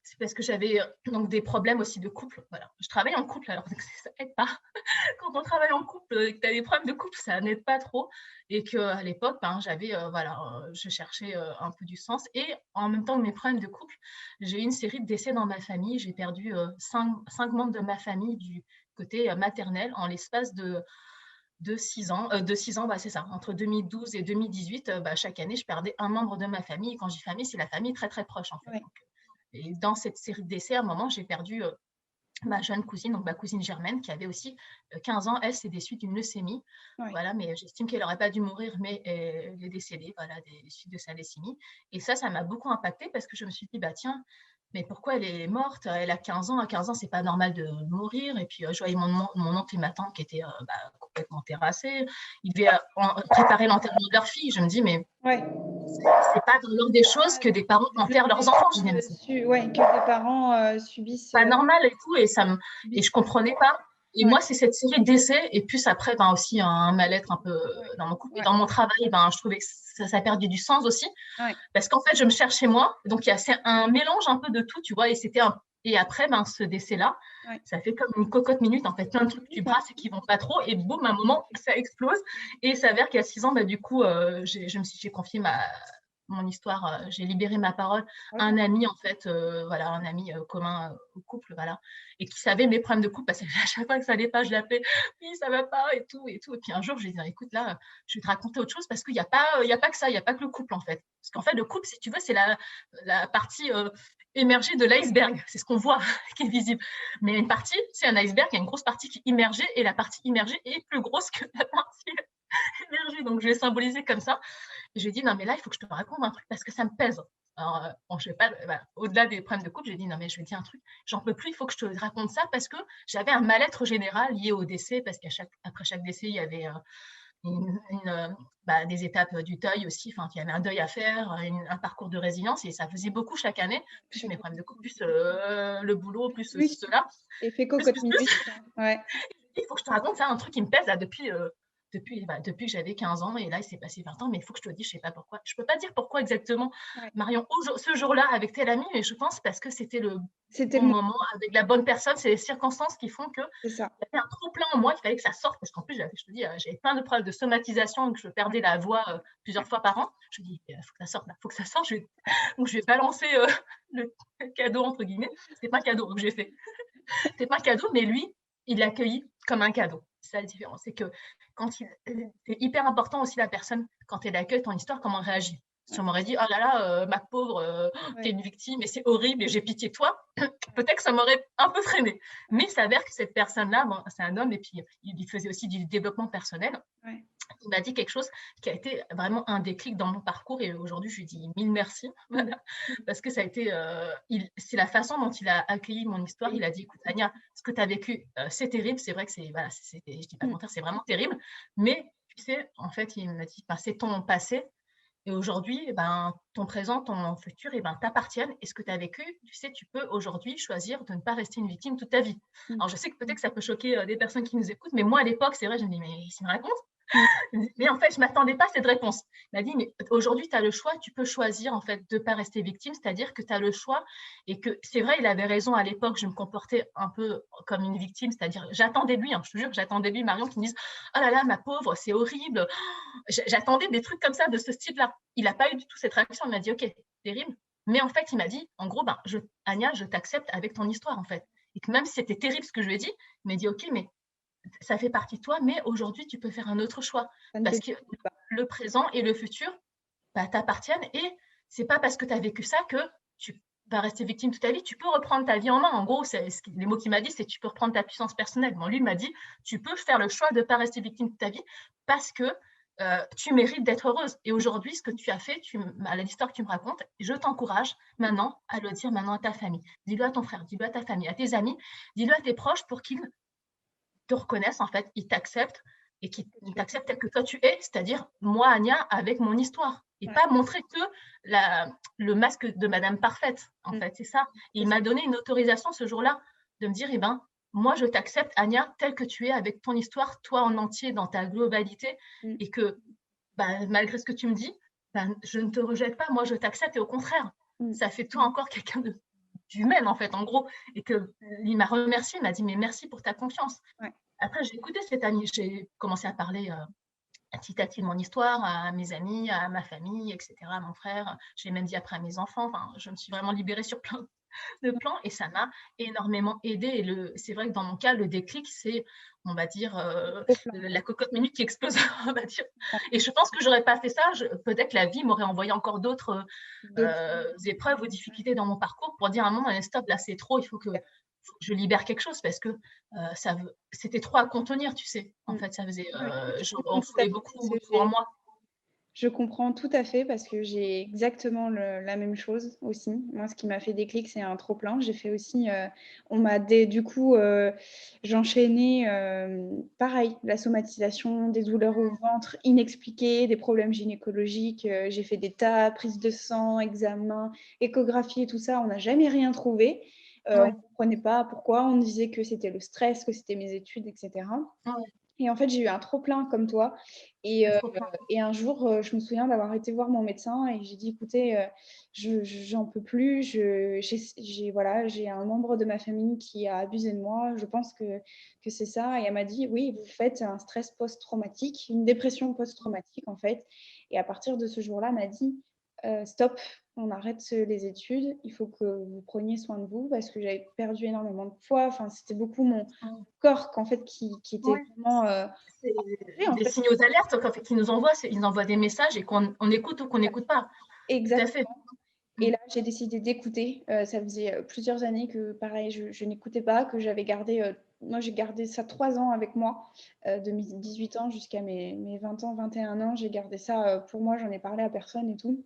c'est parce que j'avais donc des problèmes aussi de couple. Voilà. Je travaille en couple, alors ça n'aide pas. Quand on travaille en couple et que tu as des problèmes de couple, ça n'aide pas trop. Et qu'à l'époque, j'avais, je cherchais un peu du sens. Et en même temps que mes problèmes de couple, j'ai eu une série de décès dans ma famille. J'ai perdu 5 membres de ma famille du côté maternel en l'espace de 6 ans, c'est ça. Entre 2012 et 2018, chaque année, je perdais un membre de ma famille. Et quand je dis famille, c'est la famille très, très proche, en fait. Ouais. Donc, et dans cette série de décès, à un moment, j'ai perdu ma jeune cousine, donc ma cousine Germaine, qui avait aussi 15 ans. Elle, c'est des suites d'une leucémie. Ouais. Voilà, mais j'estime qu'elle n'aurait pas dû mourir, mais elle est décédée, voilà, des suites de sa leucémie. Et ça m'a beaucoup impactée parce que je me suis dit, tiens, mais pourquoi elle est morte? Elle a 15 ans. À 15 ans, c'est pas normal de mourir. Et puis, je voyais mon oncle et ma tante qui étaient complètement terrassés. Ils devaient préparer l'enterrement de leur fille. Je me dis, mais Ouais. c'est pas dans l'ordre des choses que des parents enterrent leurs enfants. Je dis, mais c'est Ouais, que des parents subissent. pas normal et tout, et je comprenais pas. Et Ouais. moi, c'est cette série d'essais, et puis après, ben, aussi un mal-être un peu dans mon couple. Et dans mon travail, ben, je trouvais que ça a perdu du sens aussi. Ouais. Parce qu'en fait, je me cherchais moi. Donc, c'est un mélange un peu de tout, tu vois. Et après, ben, ce décès-là, ça fait comme une cocotte minute, en fait, plein de trucs que tu brasses et qui vont pas trop. Et boum, à un moment, ça explose. Et il s'avère qu'il y a 6 ans, ben, du coup, j'ai confié mon histoire, j'ai libéré ma parole à un ami, en fait, voilà, un ami commun au couple, voilà, et qui savait mes problèmes de couple, parce qu'à chaque fois que ça allait pas, je l'appelais, oui, ça va pas, et tout, et tout. Et puis un jour, je lui ai dit, écoute, là, je vais te raconter autre chose, parce qu'il n'y a pas que ça, il n'y a pas que le couple, en fait. Parce qu'en fait, le couple, si tu veux, c'est la partie émergée de l'iceberg, c'est ce qu'on voit, qui est visible. Mais une partie, c'est un iceberg, il y a une grosse partie qui est immergée, et la partie immergée est plus grosse que la partie émergée. Donc, je vais symboliser comme ça. Et je lui ai dit, non, mais là, il faut que je te raconte un truc parce que ça me pèse. Alors, bon, je sais pas, voilà, au-delà des problèmes de couple, j'ai dit, non, mais je lui ai dit un truc, j'en peux plus, il faut que je te raconte ça parce que j'avais un mal-être général lié au décès, parce qu'après chaque décès, il y avait des étapes du deuil aussi, enfin, il y avait un deuil à faire, un parcours de résilience, et ça faisait beaucoup chaque année, plus mes problèmes de couple, plus le boulot, plus cela. Effet Plus. cocotte minute. Ouais. Il faut que je te raconte ça, un truc qui me pèse là, depuis que j'avais 15 ans, et là, il s'est passé 20 ans, mais il faut que je te le dise, je ne sais pas pourquoi. Je ne peux pas dire pourquoi exactement, Marion, ce jour-là, avec tel ami, mais je pense parce que c'était le bon moment, avec la bonne personne, c'est les circonstances qui font que il y avait un trop-plein en moi, il fallait que ça sorte, parce qu'en plus, je te dis, j'avais plein de problèmes de somatisation, que je perdais la voix plusieurs fois par an. Je me dis, il faut que ça sorte, là, il faut que ça sorte. Donc, je vais balancer le cadeau, entre guillemets. Ce n'est pas un cadeau que j'ai fait. C'est pas un cadeau, mais lui, il l'a accueilli comme un cadeau. C'est ça la différence. C'est que c'est hyper important aussi la personne, quand elle accueille ton histoire, comment elle réagit. Si on m'aurait dit, oh là là, ma pauvre, t'es une victime et c'est horrible et j'ai pitié de toi, peut-être que ça m'aurait un peu freiné. Mais il s'avère que cette personne-là, bon, c'est un homme, et puis il faisait aussi du développement personnel. Il m'a dit quelque chose qui a été vraiment un déclic dans mon parcours, et aujourd'hui, je lui dis mille merci, voilà, parce que ça a été, c'est la façon dont il a accueilli mon histoire. Il a dit, écoute, Ania, ce que tu as vécu, c'est terrible, c'est vrai que c'est, voilà, je dis pas mentir, c'est vraiment terrible, mais tu sais, en fait, il m'a dit, c'est ton passé, et aujourd'hui, ton présent, ton futur, t'appartiennent. Et ce que tu as vécu, tu sais, tu peux aujourd'hui choisir de ne pas rester une victime toute ta vie. Alors, je sais que peut-être que ça peut choquer des personnes qui nous écoutent, mais moi, à l'époque, c'est vrai, je me dis, mais il me raconte. Mais en fait, je ne m'attendais pas à cette réponse. Il m'a dit, mais aujourd'hui, tu as le choix, tu peux choisir en fait de ne pas rester victime, c'est-à-dire que tu as le choix, et que c'est vrai, il avait raison à l'époque, je me comportais un peu comme une victime, c'est-à-dire j'attendais de lui, je te jure, j'attendais de lui, Marion, qui me dise, oh là là, ma pauvre, c'est horrible. J'attendais des trucs comme ça, de ce style-là. Il n'a pas eu du tout cette réaction, il m'a dit, ok, terrible. Mais en fait, il m'a dit, en gros, Ania, je t'accepte avec ton histoire, en fait. Et que même si c'était terrible ce que je lui ai dit, il m'a dit, ok, mais ça fait partie de toi, mais aujourd'hui, tu peux faire un autre choix. Parce que le présent et le futur t'appartiennent, et c'est pas parce que tu as vécu ça que tu vas rester victime toute ta vie. Tu peux reprendre ta vie en main. En gros, les mots qu'il m'a dit, c'est tu peux reprendre ta puissance personnelle. Bon, lui, il m'a dit, tu peux faire le choix de ne pas rester victime toute ta vie parce que tu mérites d'être heureuse. Et aujourd'hui, ce que tu as fait, l'histoire que tu me racontes, je t'encourage maintenant à le dire maintenant à ta famille. Dis-le à ton frère, dis-le à ta famille, à tes amis, dis-le à tes proches, pour qu'ils te reconnaissent, en fait, ils t'acceptent, et qu'ils t'acceptent tel que toi tu es, c'est-à-dire moi, Ania, avec mon histoire, et pas montrer que le masque de Madame Parfaite, en fait, c'est ça. Et il m'a donné une autorisation ce jour-là de me dire, moi, je t'accepte, Ania, tel que tu es, avec ton histoire, toi en entier, dans ta globalité, et que malgré ce que tu me dis, je ne te rejette pas, moi, je t'accepte, et au contraire, ça fait toi encore quelqu'un d'humaine, en fait, en gros. Et qu'il m'a remercié, il m'a dit, mais merci pour ta confiance. Après, j'ai écouté cette amie, j'ai commencé à parler petit à petit de mon histoire à mes amis, à ma famille, etc., à mon frère. J'ai même dit après à mes enfants. Enfin, je me suis vraiment libérée sur plein de plans, et ça m'a énormément aidée. Et c'est vrai que dans mon cas, le déclic, c'est, on va dire, la cocotte minute qui explose, on va dire. Et je pense que j'aurais pas fait ça. Peut-être que la vie m'aurait envoyé encore d'autres épreuves ou difficultés dans mon parcours pour dire à un moment, stop, là, c'est trop, il faut que je libère quelque chose, parce que c'était trop à contenir, tu sais. En fait, ça faisait, on foulait beaucoup en moi. Je comprends tout à fait parce que j'ai exactement la même chose aussi. Moi, ce qui m'a fait déclic, c'est un trop-plein. J'ai fait aussi, du coup, j'enchaînais, pareil, la somatisation, des douleurs au ventre inexpliquées, des problèmes gynécologiques. J'ai fait des tas, prises de sang, examens, échographie et tout ça. On n'a jamais rien trouvé. On ne Ouais, comprenait pas pourquoi. On disait que c'était le stress, que c'était mes études, etc. ouais, Et en fait, j'ai eu un trop-plein comme toi. Et, le euh, trop plein. et un jour, je me souviens d'avoir été voir mon médecin et j'ai dit, écoutez, j'en peux plus. Voilà, j'ai un membre de ma famille qui a abusé de moi. Je pense que c'est ça. Et elle m'a dit, oui, vous faites un stress post-traumatique, une dépression post-traumatique en fait. Et à partir de ce jour-là, elle m'a dit, stop, on arrête les études. Il faut que vous preniez soin de vous parce que j'avais perdu énormément de poids. Enfin, c'était beaucoup mon corps qu'en fait qui était Ouais. vraiment C'est en des fait. signaux d'alerte qu'ils nous envoient, ils envoient des messages et qu'on écoute ou qu'on n'écoute pas. Tout à fait. Exactement. Et là, j'ai décidé d'écouter. Ça faisait plusieurs années que, pareil, je n'écoutais pas, que j'avais gardé. Moi, j'ai gardé ça 3 ans avec moi, de mes 18 ans jusqu'à mes 20 ans, 21 ans. J'ai gardé ça pour moi, j'en ai parlé à personne et tout.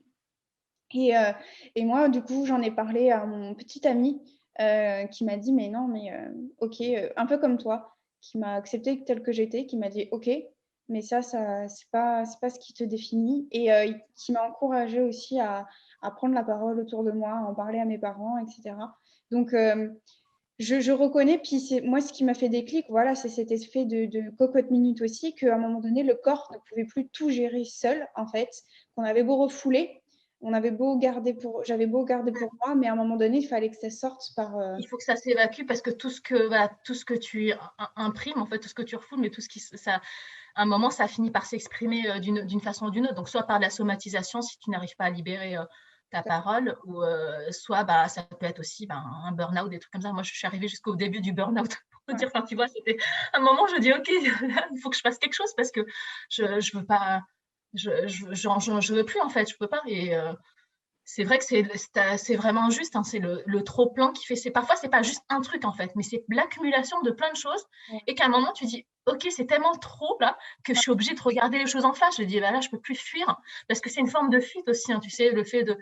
Et moi, du coup, j'en ai parlé à mon petit ami qui m'a dit, mais non, mais ok, un peu comme toi, qui m'a accepté tel que j'étais, qui m'a dit, ok, mais ça c'est pas ce qui te définit. Et qui m'a encouragée aussi à prendre la parole autour de moi, à en parler à mes parents, etc. Donc, je reconnais, puis c'est moi ce qui m'a fait déclic, voilà, c'est cet effet de cocotte minute aussi, qu'à un moment donné, le corps ne pouvait plus tout gérer seul, en fait, qu'on avait beau refouler, j'avais beau garder pour moi, mais à un moment donné, il fallait que ça sorte par. Il faut que ça s'évacue parce que tout ce que tu imprimes, en fait, tout ce que tu refoules, mais tout ce qui, ça, à un moment, ça finit par s'exprimer d'une façon ou d'une autre. Donc, soit par la somatisation, si tu n'arrives pas à libérer ta parole, ou soit ça peut être aussi un burn-out, des trucs comme ça. Moi, je suis arrivée jusqu'au début du burn-out pour te dire, enfin, tu vois, c'était un moment, je dis, OK, il faut que je fasse quelque chose parce que je veux pas, je veux plus, en fait, je peux pas. Et c'est vrai que c'est vraiment juste, hein, c'est le trop plein qui fait. Parfois, c'est pas juste un truc en fait, mais c'est l'accumulation de plein de choses. Ouais. Et qu'à un moment, tu dis, ok, c'est tellement trop là que je suis obligée de regarder les choses en face. Je dis, bah là, je peux plus fuir parce que c'est une forme de fuite aussi. Hein, tu sais, le fait de,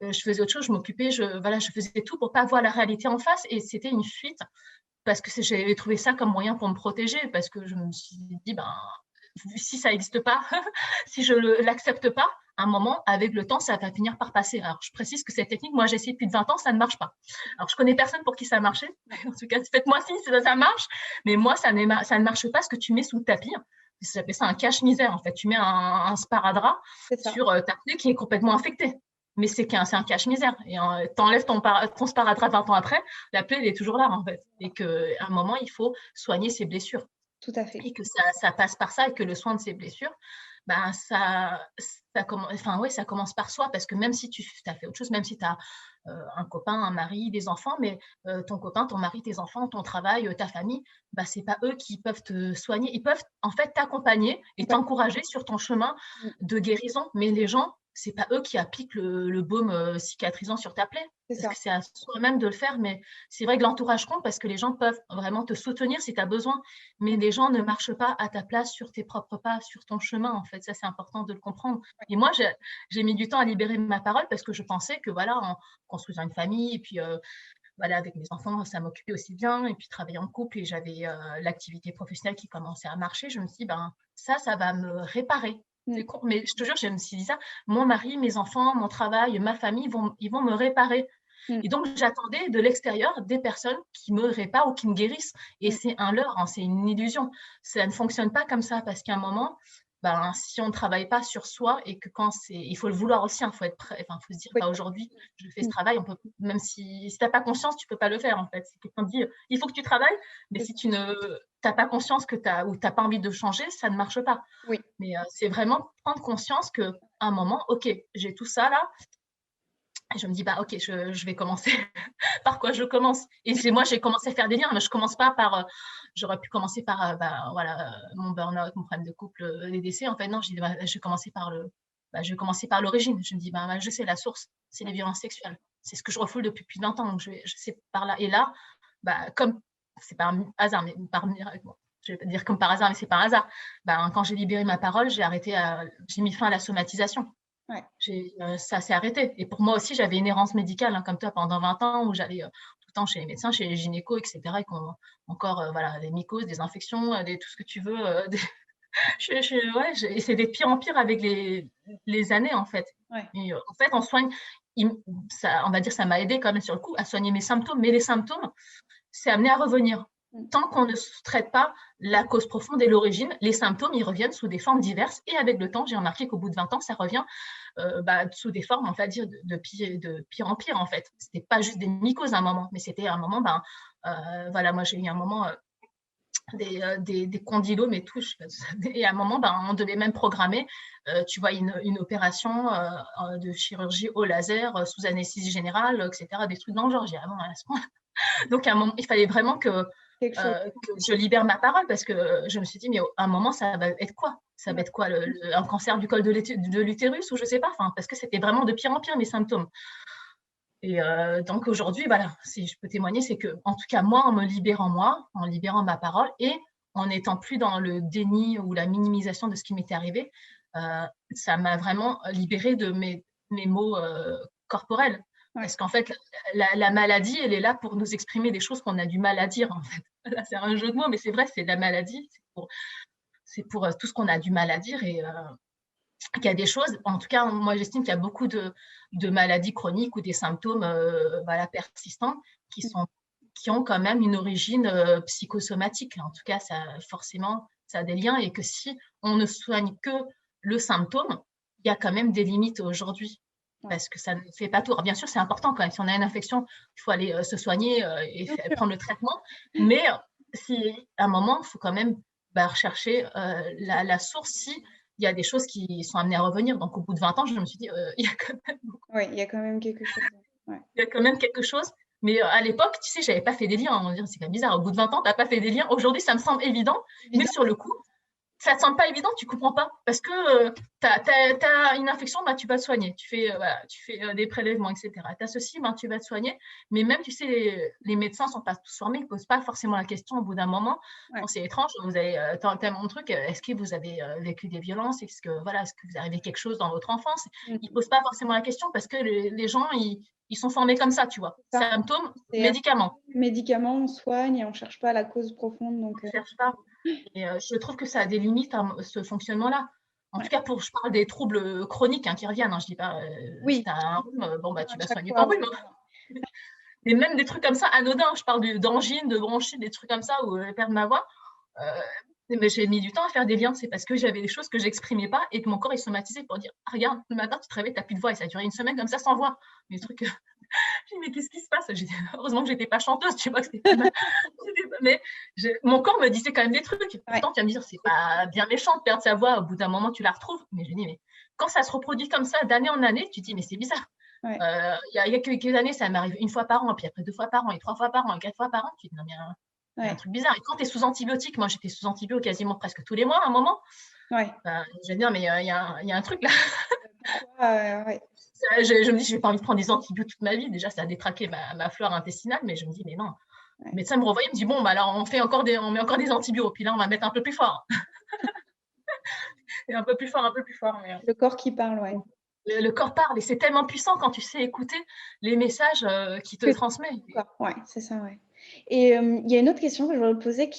je faisais autre chose, je m'occupais, je faisais tout pour pas voir la réalité en face, et c'était une fuite parce que j'avais trouvé ça comme moyen pour me protéger, parce que je me suis dit, si ça n'existe pas, si je ne l'accepte pas, à un moment, avec le temps, ça va finir par passer. Alors, je précise que cette technique, moi, j'ai essayé depuis 20 ans, ça ne marche pas. Alors, je connais personne pour qui ça a marché. En tout cas, faites-moi signe si ça marche. Mais moi, ça ne marche pas, ce que tu mets sous le tapis. J'appelle ça un cache-misère, en fait. Tu mets un sparadrap C'est ça. sur ta plaie qui est complètement infectée. Mais c'est un cache-misère. Et t'enlèves ton sparadrap 20 ans après, la plaie, elle est toujours là, en fait. Et qu'à un moment, il faut soigner ses blessures, Tout à fait. et que ça passe par ça, et que le soin de ses blessures, ça commence par soi, parce que même si tu as fait autre chose, même si tu as un copain, un mari, des enfants, mais ton copain, ton mari, tes enfants, ton travail, ta famille, c'est pas eux qui peuvent te soigner. Ils peuvent en fait t'accompagner et t'encourager sur ton chemin de guérison, mais les gens, c'est pas eux qui appliquent le baume cicatrisant sur ta plaie, C'est parce ça. que c'est à soi-même de le faire. Mais c'est vrai que l'entourage compte, parce que les gens peuvent vraiment te soutenir si tu as besoin, mais les gens ne marchent pas à ta place sur tes propres pas, sur ton chemin, en fait. Ça, c'est important de le comprendre. Et moi, j'ai mis du temps à libérer ma parole, parce que je pensais que, voilà, en construisant une famille, et puis voilà, avec mes enfants, ça m'occupait aussi bien, et puis travailler en couple, et j'avais l'activité professionnelle qui commençait à marcher. Je me suis dit, ça va me réparer. C'est Mm. court, mais je te jure, je me suis dit ça, mon mari, mes enfants, mon travail, ma famille, ils vont me réparer. Mm. Et donc, j'attendais de l'extérieur des personnes qui me réparent ou qui me guérissent. Et Mm. c'est un leurre, hein, c'est une illusion. Ça ne fonctionne pas comme ça, parce qu'à un moment, si on ne travaille pas sur soi, et que il faut le vouloir aussi, il faut être prêt, enfin, faut se dire, Oui. aujourd'hui, je fais ce Mm. travail, on peut, même si tu n'as pas conscience, tu peux pas le faire, en fait. Si quelqu'un te dit, il faut que tu travailles, mais C'est si ça. tu n'as pas conscience ou tu n'as pas envie de changer, ça ne marche pas. Oui. Mais c'est vraiment prendre conscience qu'à un moment, ok, j'ai tout ça là, et je me dis, ok, je vais commencer. Par quoi je commence? Et c'est moi, j'ai commencé à faire des liens, mais je commence pas par. J'aurais pu commencer par voilà, mon burn-out, mon problème de couple, les décès. En fait, non, je vais commencer je vais commencer par l'origine. Je me dis, je sais la source, c'est les violences sexuelles. C'est ce que je refoule depuis plus de 20 ans. Donc, je sais par là. Et là, comme c'est pas un hasard, mais par miracle, je vais pas dire comme par hasard, mais c'est par hasard. Quand j'ai libéré ma parole, j'ai mis fin à la somatisation. Ouais. Ça s'est arrêté. Et pour moi aussi, j'avais une errance médicale, comme toi, pendant 20 ans, où j'allais tout le temps chez les médecins, chez les gynécos, etc. Et qu'on encore voilà, des mycoses, des infections, tout ce que tu veux. Ouais, et c'est de pire en pire avec les années, en fait. Ouais. Et, en fait, on soigne, on va dire, ça m'a aidé quand même sur le coup à soigner mes symptômes, mais les symptômes, c'est amené à revenir. Tant qu'on ne traite pas la cause profonde et l'origine, les symptômes, ils reviennent sous des formes diverses. Et avec le temps, j'ai remarqué qu'au bout de 20 ans, ça revient sous des formes, on va dire, de pire en pire, en fait. C'était pas juste des mycoses à un moment, mais c'était à un moment, voilà, moi, j'ai eu un moment des condylomes mais tout. Et à un moment, on devait même programmer, tu vois, une opération de chirurgie au laser sous anesthésie générale, etc. Des trucs dans le genre. J'ai dit, à ce point. Donc, à un moment, il fallait vraiment que je libère ma parole parce que je me suis dit, mais à un moment, ça va être quoi? Ça va être quoi? Un cancer du col de l'utérus ou je sais pas, parce que c'était vraiment de pire en pire mes symptômes. Et donc aujourd'hui, voilà, si je peux témoigner, c'est que, en tout cas, moi, en libérant ma parole et en n'étant plus dans le déni ou la minimisation de ce qui m'était arrivé, ça m'a vraiment libérée de mes maux corporels. Ouais. Parce qu'en fait, la maladie, elle est là pour nous exprimer des choses qu'on a du mal à dire, en fait. Là, c'est un jeu de mots, mais c'est vrai, c'est de la maladie. C'est pour tout ce qu'on a du mal à dire. Et qu'il y a des choses, en tout cas, moi, j'estime qu'il y a beaucoup de maladies chroniques ou des symptômes voilà, persistants qui ont quand même une origine psychosomatique. En tout cas, forcément, ça a des liens et que si on ne soigne que le symptôme, il y a quand même des limites aujourd'hui. Parce que ça ne fait pas tout. Alors, bien sûr, c'est important quand même. Si on a une infection, il faut aller se soigner et prendre le traitement. Mais si, à un moment, il faut quand même rechercher la source si il y a des choses qui sont amenées à revenir. Donc, au bout de 20 ans, je me suis dit, il y a quand même... Oui, il y a quand même quelque chose. Ouais. Il y a quand même quelque chose. Mais à l'époque, tu sais, je n'avais pas fait des liens. On va dire, c'est quand même bizarre. Au bout de 20 ans, tu n'as pas fait des liens. Aujourd'hui, ça me semble évident. Mais sur le coup, ça ne te semble pas évident, tu ne comprends pas. Parce que tu as une infection, tu vas te soigner. Tu fais des prélèvements, etc. Tu as ceci, tu vas te soigner. Mais même, tu sais, les médecins ne sont pas tous formés. Ils ne posent pas forcément la question au bout d'un moment. Ouais. Bon, c'est étrange. Vous avez mon truc. Est-ce que vous avez vécu des violences? Est-ce que vous avez quelque chose dans votre enfance? Ils ne posent pas forcément la question parce que les gens, ils sont formés comme ça, tu vois. Symptômes, médicaments. Médicaments, on soigne et on ne cherche pas la cause profonde. Donc, on ne cherche pas. Et je trouve que ça a des limites à ce fonctionnement-là. En tout cas, je parle des troubles chroniques qui reviennent. Je ne dis pas, si tu as un rhume, tu vas soigner ton rhume. Mais même des trucs comme ça, anodins. Je parle d'angine, de bronchite, des trucs comme ça, ou perdre ma voix. Mais j'ai mis du temps à faire des liens. C'est parce que j'avais des choses que je n'exprimais pas et que mon corps est somatisé pour dire, regarde, le matin, tu te réveilles, tu n'as plus de voix. Et ça a duré une semaine comme ça, sans voix. Des trucs... Je dis, mais qu'est-ce qui se passe? Heureusement que je n'étais pas chanteuse, tu vois. Mais mon corps me disait quand même des trucs. Pourtant, tu vas me dire, c'est pas bien méchant de perdre sa voix. Au bout d'un moment, tu la retrouves. Mais je dis, mais quand ça se reproduit comme ça, d'année en année, tu te dis, mais c'est bizarre. Il y a quelques années, ça m'arrive une fois par an, puis après 2 fois par an, et 3 fois par an, et 4 fois par an. Tu te dis, non, mais il y a un truc bizarre. Et quand tu es sous antibiotiques, moi, j'étais sous antibiotiques quasiment presque tous les mois à un moment. Je vais dire, mais il y a un truc là. Je me dis, je n'ai pas envie de prendre des antibiotiques toute ma vie. Déjà, ça a détraqué ma flore intestinale, mais je me dis, mais non. Le médecin me revoyait, il me dit, bon, alors on met encore des antibiotiques, puis là, on va mettre un peu plus fort. Et un peu plus fort, un peu plus fort. Mais... Le corps qui parle, Le corps parle, et c'est tellement puissant quand tu sais écouter les messages qu'il te transmet. Oui, c'est ça, Et il y a une autre question que je voudrais poser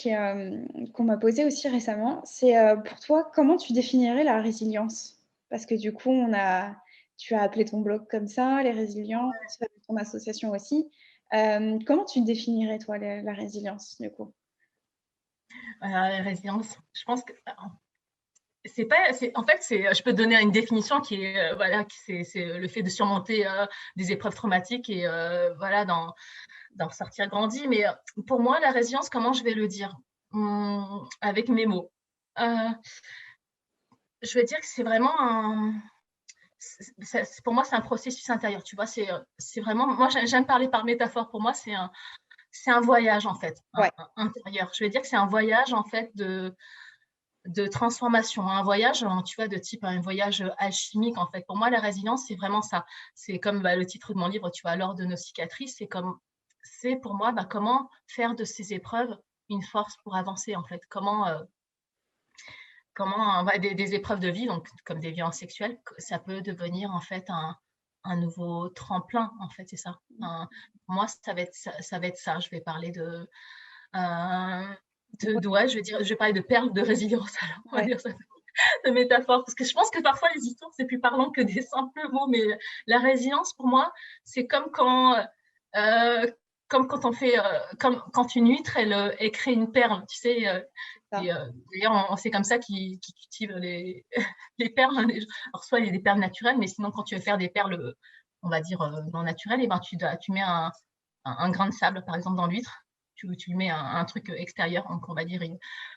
qu'on m'a posée aussi récemment. C'est pour toi, comment tu définirais la résilience? Parce que du coup, tu as appelé ton blog comme ça, les résilients, tu as ton association aussi. Comment tu définirais, toi, la résilience, du coup? La résilience, je pense que... En fait, je peux te donner une définition qui est, c'est le fait de surmonter des épreuves traumatiques et d'en sortir grandi. Mais pour moi, la résilience, comment je vais le dire avec mes mots? Je vais dire que c'est vraiment pour moi, c'est un processus intérieur. Tu vois, c'est vraiment... Moi, j'aime parler par métaphore. Pour moi, c'est un voyage, en fait, intérieur. Je vais dire que c'est un voyage, en fait, de transformation, un voyage, tu vois, de type un voyage alchimique, en fait. Pour moi, la résilience, c'est vraiment ça. C'est comme le titre de mon livre, tu vois, l'or de nos cicatrices. C'est pour moi, comment faire de ces épreuves une force pour avancer, en fait. Comment des épreuves de vie, donc comme des violences sexuelles, ça peut devenir en fait un nouveau tremplin, en fait, c'est ça. Moi, ça va être ça. Je vais parler ouais, je vais parler de perles de résilience, alors, on va Ouais. dire ça, de métaphore, parce que je pense que parfois les histoires, c'est plus parlant que des simples mots, mais la résilience, pour moi, c'est euh, comme quand on fait, comme quand une huître, elle crée une perle, tu sais. Ça. D'ailleurs, c'est comme ça qu'ils cultivent les perles. Alors, soit il y a des perles naturelles, mais sinon, quand tu veux faire des perles, on va dire, non naturelles, et ben, tu mets un grain de sable, par exemple, dans l'huître. Tu mets un truc extérieur, donc on va dire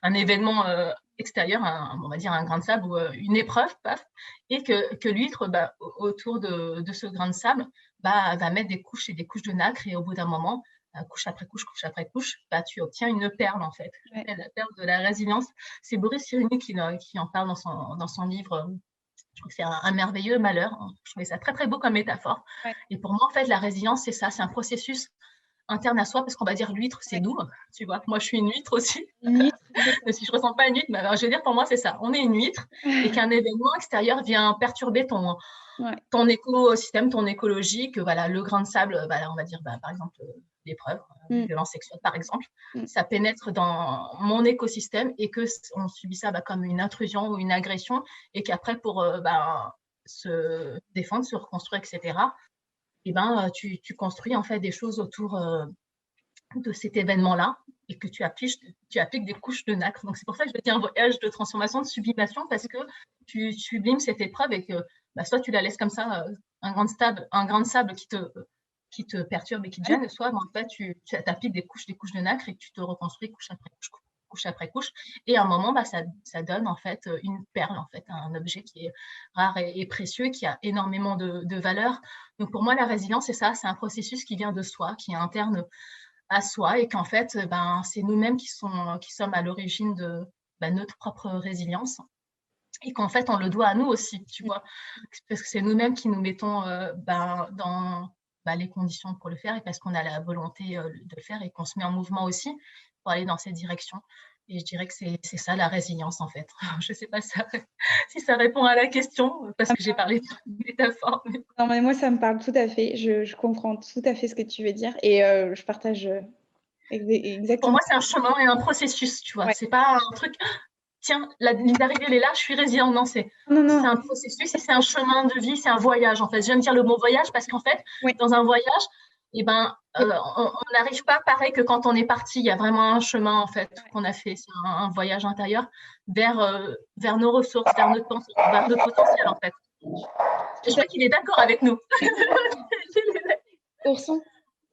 un événement extérieur, on va dire un grain de sable ou une épreuve, paf, et que l'huître, bah, autour de ce grain de sable, bah, va mettre des couches et des couches de nacre, et au bout d'un moment, couche après couche, bah, tu obtiens une perle, en fait. Ouais. La perle de la résilience. C'est Boris Cyrulnik qui en parle dans son livre. Je trouve que c'est un merveilleux malheur. Je trouvais ça très, très beau comme métaphore. Ouais. Et pour moi, en fait, la résilience, c'est ça, c'est un processus interne à soi, parce qu'on va dire l'huître, c'est Ouais. nous, tu vois. Moi, je suis une huître aussi. Une huître, c'est ça. Mais si je ne ressens pas une huître, bah, je veux dire, pour moi, c'est ça. On est une huître et qu'un événement extérieur vient perturber Ouais. ton écosystème, ton écologie, que voilà, le grain de sable, on va dire, par exemple, l'épreuve, violence sexuelle, par exemple, Mm. ça pénètre dans mon écosystème et qu'on subit ça comme une intrusion ou une agression, et qu'après, pour se défendre, se reconstruire, etc., et tu construis en fait des choses autour de cet événement-là, et que tu appliques des couches de nacre. Donc, c'est pour ça que je dis un voyage de transformation, de sublimation, parce que tu sublimes cette épreuve et que soit tu la laisses comme ça, un grain de sable qui te perturbe et qui te Ouais. gêne, soit en fait, tu appliques des couches de nacre et que tu te reconstruis couche après couche, couche après couche. Et à un moment, ça donne en fait une perle, en fait, un objet qui est rare et précieux, qui a énormément de valeur. Donc, pour moi, la résilience, c'est ça, c'est un processus qui vient de soi, qui est interne à soi, et qu'en fait, c'est nous-mêmes qui sommes à l'origine de notre propre résilience, et qu'en fait, on le doit à nous aussi, tu vois, parce que c'est nous-mêmes qui nous mettons dans les conditions pour le faire, et parce qu'on a la volonté de le faire, et qu'on se met en mouvement aussi pour aller dans cette direction. Et je dirais que c'est ça la résilience, en fait. Je ne sais pas si ça répond à la question, parce que j'ai parlé de métaphore. Mais... Non, mais moi, ça me parle tout à fait. Je comprends tout à fait ce que tu veux dire et je partage Pour exactement. moi, c'est un chemin et un processus, tu vois. Ouais. C'est pas un truc, tiens, la ligne d'arrivée, elle est là, je suis résilient. Non, c'est Non, non. un processus et c'est un chemin de vie, c'est un voyage, en fait. J'aime dire le mot voyage parce qu'en fait, Oui. dans un voyage, on n'arrive pas pareil que quand on est parti. Il y a vraiment un chemin, en fait, qu'on a fait. C'est un voyage intérieur vers nos ressources, vers notre potentiel, en fait. Et je Tout à crois qu'il est d'accord avec nous. Ourson.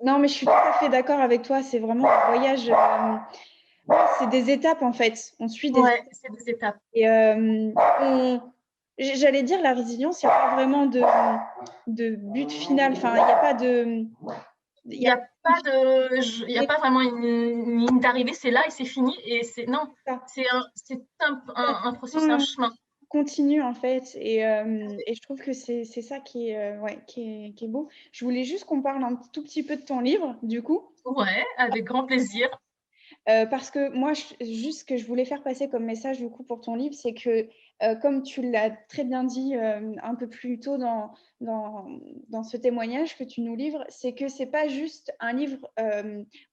Non, mais je suis tout à fait d'accord avec toi. C'est vraiment un voyage. C'est des étapes en fait. On suit des Ouais, c'est des étapes. et j'allais dire la résilience, il n'y a pas vraiment de but final. Enfin, il n'y a pas de. Il n'y a pas vraiment une ligne d'arrivée, c'est là et c'est fini. Et non, c'est un processus, un chemin. Continue en fait et je trouve que c'est ça qui est, qui est beau. Je voulais juste qu'on parle un tout petit peu de ton livre du coup. Ouais, avec grand plaisir. Parce que moi, juste ce que je voulais faire passer comme message du coup pour ton livre, c'est que comme tu l'as très bien dit un peu plus tôt dans ce témoignage que tu nous livres, c'est que c'est pas juste un livre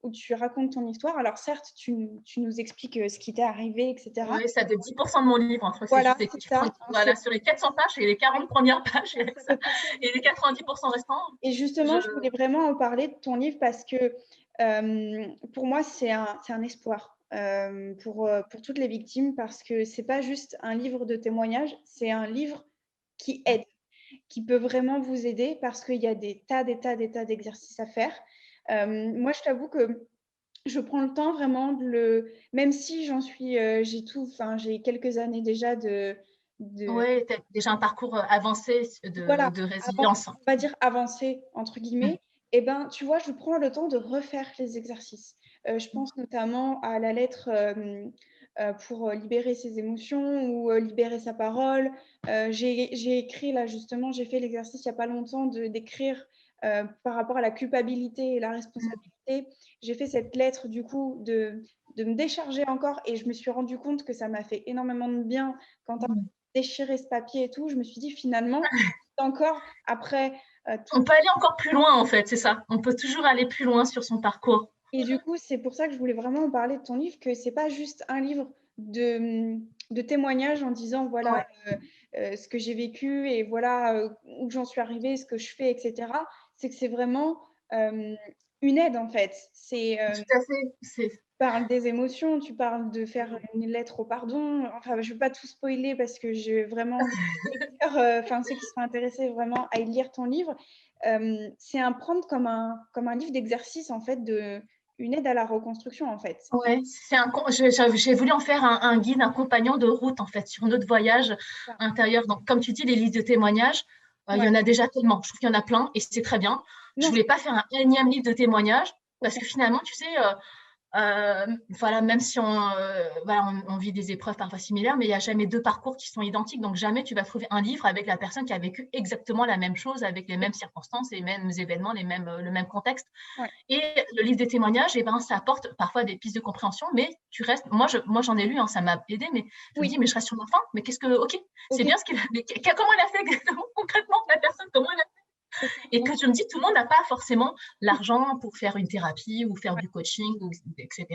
où tu racontes ton histoire. Alors certes, tu nous expliques ce qui t'est arrivé, etc. Oui, ça fait 10% de mon livre. Hein. Je crois que c'est Voilà, juste les c'est ça. voilà, sur les 400 pages, et les 40 premières pages, et, ça, et les 90% restants. Et justement, je voulais vraiment en parler de ton livre parce que pour moi, c'est un espoir pour toutes les victimes parce que c'est pas juste un livre de témoignages, c'est un livre qui aide, qui peut vraiment vous aider parce qu'il y a des tas d'exercices à faire. Moi, je t'avoue que je prends le temps vraiment même si j'ai quelques années déjà Oui, tu as déjà un parcours avancé voilà, de résilience. on va dire avancé, entre guillemets, et ben, tu vois, je prends le temps de refaire les exercices. Je pense notamment à la lettre pour libérer ses émotions ou libérer sa parole. J'ai écrit, là, justement, j'ai fait l'exercice il n'y a pas longtemps d'écrire par rapport à la culpabilité et la responsabilité. J'ai fait cette lettre, du coup, de me décharger encore. Et je me suis rendu compte que ça m'a fait énormément de bien quand tu as déchiré ce papier et tout. Je me suis dit finalement, encore après On peut aller encore plus loin, en fait, c'est ça. On peut toujours aller plus loin sur son parcours. Et du coup, c'est pour ça que je voulais vraiment en parler de ton livre, que c'est pas juste un livre de témoignages en disant voilà ce que j'ai vécu et voilà où j'en suis arrivée, ce que je fais, etc. C'est que c'est vraiment une aide en fait. Tout à fait. Tu parles des émotions, tu parles de faire une lettre au pardon. Enfin, je ne veux pas tout spoiler parce que je vraiment, ceux qui sont intéressés vraiment à lire ton livre, c'est un prendre comme un livre d'exercice en fait une aide à la reconstruction en fait. Ouais, j'ai voulu en faire un guide, un compagnon de route en fait sur notre voyage intérieur. Donc, comme tu dis, les listes de témoignages, il y en a déjà tellement. Je trouve qu'il y en a plein et c'est très bien. Je voulais pas faire un énième livre de témoignages parce que finalement, tu sais, voilà, même si on vit des épreuves parfois similaires, mais il n'y a jamais deux parcours qui sont identiques. Donc, jamais tu vas trouver un livre avec la personne qui a vécu exactement la même chose, avec les mêmes circonstances, les mêmes événements, le même contexte. Ouais. Et le livre des témoignages, ça apporte parfois des pistes de compréhension, mais tu restes. Moi, j'en ai lu, ça m'a aidé, mais je me dis, mais je reste sur ma faim. Mais c'est bien comment elle a fait concrètement la personne, comment elle a fait. Et que je me dis, tout le monde n'a pas forcément l'argent pour faire une thérapie ou faire du coaching, etc.